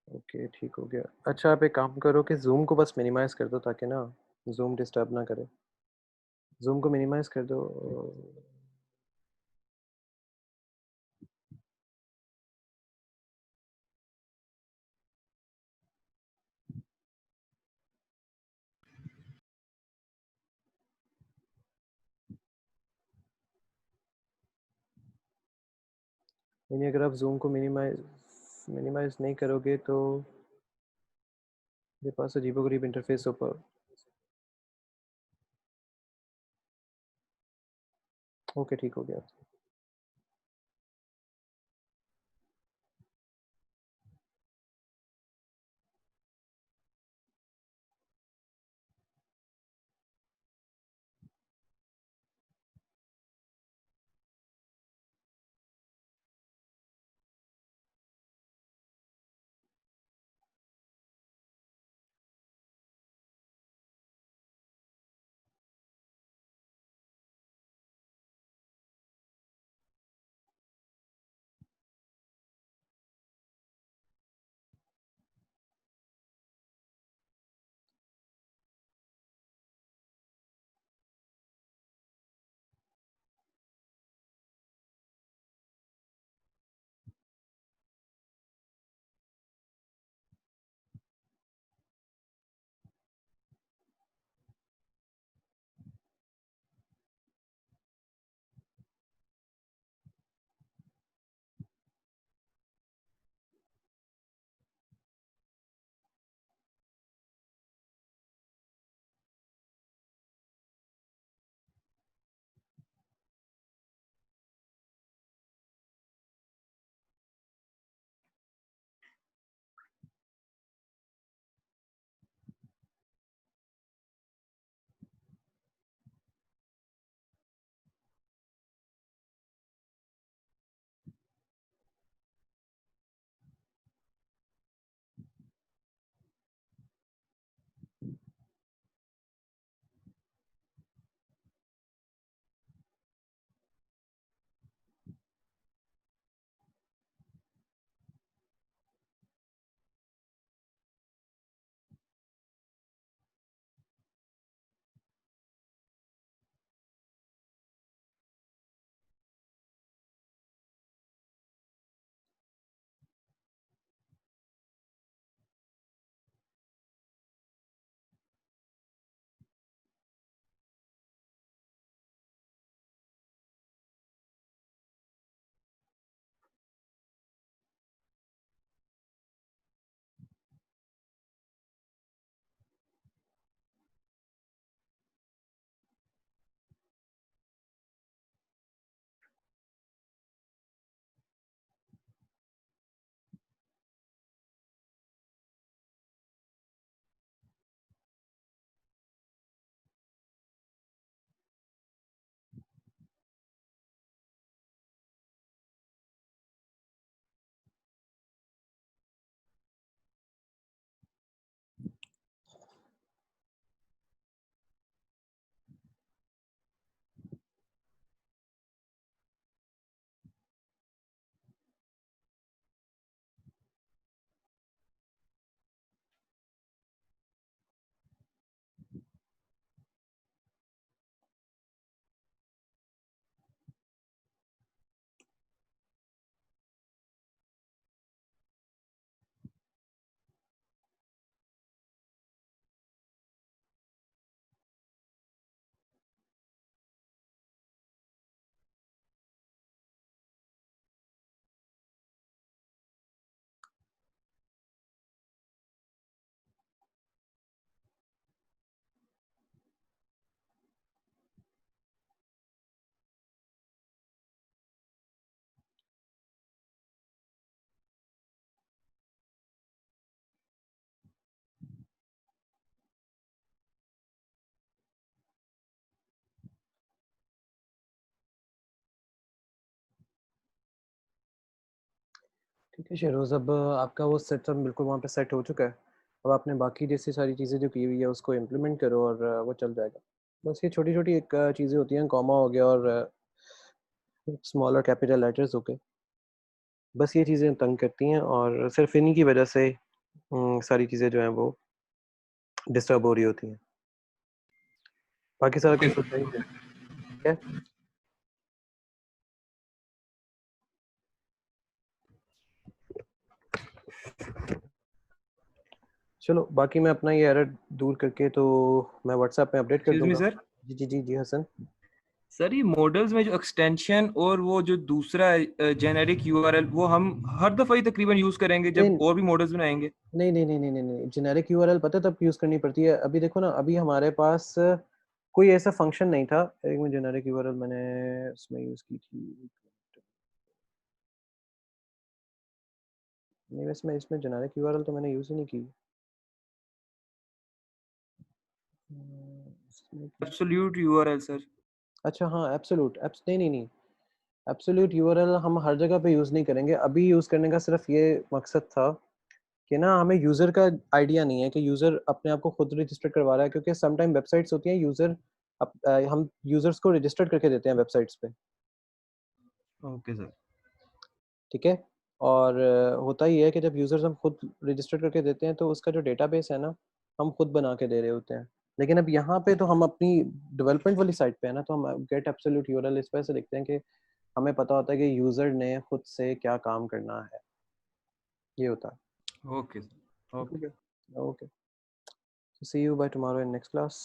Speaker 1: ओके ठीक हो गया। अच्छा आप एक काम करो कि जूम को बस मिनिमाइज कर दो ताकि ना जूम डिस्टर्ब ना करे। जूम को मिनिमाइज कर दो। यानी अगर आप जूम को मिनिमाइज मिनिमाइज नहीं करोगे तो मेरे पास अजीबोगरीब इंटरफेस ऊपर। ओके ठीक हो गया। ठीक है शेरोज़, अब आपका वो सेटअप बिल्कुल वहाँ पे सेट हो चुका है। अब आपने बाकी जैसी सारी चीज़ें जो की हुई है उसको इम्प्लीमेंट करो और वो चल जाएगा। बस ये छोटी-छोटी एक चीज़ें होती हैं, कॉमा हो गया और स्मॉल और कैपिटल लेटर्स हो गए। बस ये चीज़ें तंग करती हैं और सिर्फ़ इन्हीं की वजह से सारी चीज़ें जो हैं वो डिस्टर्ब हो रही होती हैं। बाकी सारा कुछ तो सही है। ठीक है? चलो, बाकी मैं अपना ये एरर दूर करके तो मैं व्हाट्सएप में अपडेट कर
Speaker 2: एक्सक्यूज मी
Speaker 1: दूँगा।
Speaker 2: सर,
Speaker 1: जी हसन।
Speaker 2: सर ये मॉडल्स में जो एक्सटेंशन और वो जो दूसरा जेनेरिक यूआरएल वो हम हर दफा ही तकरीबन यूज करेंगे जब
Speaker 1: नहीं,
Speaker 2: और भी मॉडल्स बनाएंगे?
Speaker 1: नहीं, जेनेरिक यूआरएल पता है तब यूज़ करनी पड़ती है। अभी देखो ना, अभी हमारे पास कोई ऐसा फंक्शन नहीं था। एक मिनट, जेनेरिक यूआरएल मैंने इसमें यूज़ की थी। नहीं, वैसे मैं इसमें जेनेरिक यूआरएल तो मैंने यूज़ ही नहीं की। इसमें की
Speaker 2: एब्सोल्यूट यूआरएल सर।
Speaker 1: अच्छा हाँ, एब्सोल्यूट नहीं। एब्सोल्यूट यूआरएल हम हर जगह पे यूज़ नहीं करेंगे। अभी यूज़ करने का सिर्फ ये मकसद था कि ना हमें यूज़र का आइडिया नहीं है कि यूज़र अपने आप को खुद रजिस्टर करवा रहा है, क्योंकि सम टाइम वेबसाइट्स होती हैं हम यूज़र्स को रजिस्टर करके देते हैं वेबसाइट्स पे।
Speaker 2: Okay sir.
Speaker 1: ठीक है? और होता ये है कि जब यूज़र्स हम खुद रजिस्टर करके देते हैं तो उसका जो डेटाबेस है ना, हम खुद बना के दे रहे होते हैं। लेकिन अब यहाँ पे तो हम अपनी डेवलपमेंट वाली साइड पे है ना, तो हम गेट एब्सोल्यूट यूआरएल इस वजह से लिखते हैं कि हमें पता होता है कि यूज़र ने खुद से क्या काम करना है। ये होता है।
Speaker 2: Okay sir. ओके।
Speaker 1: ठीक है? Okay. See you by tomorrow in next class.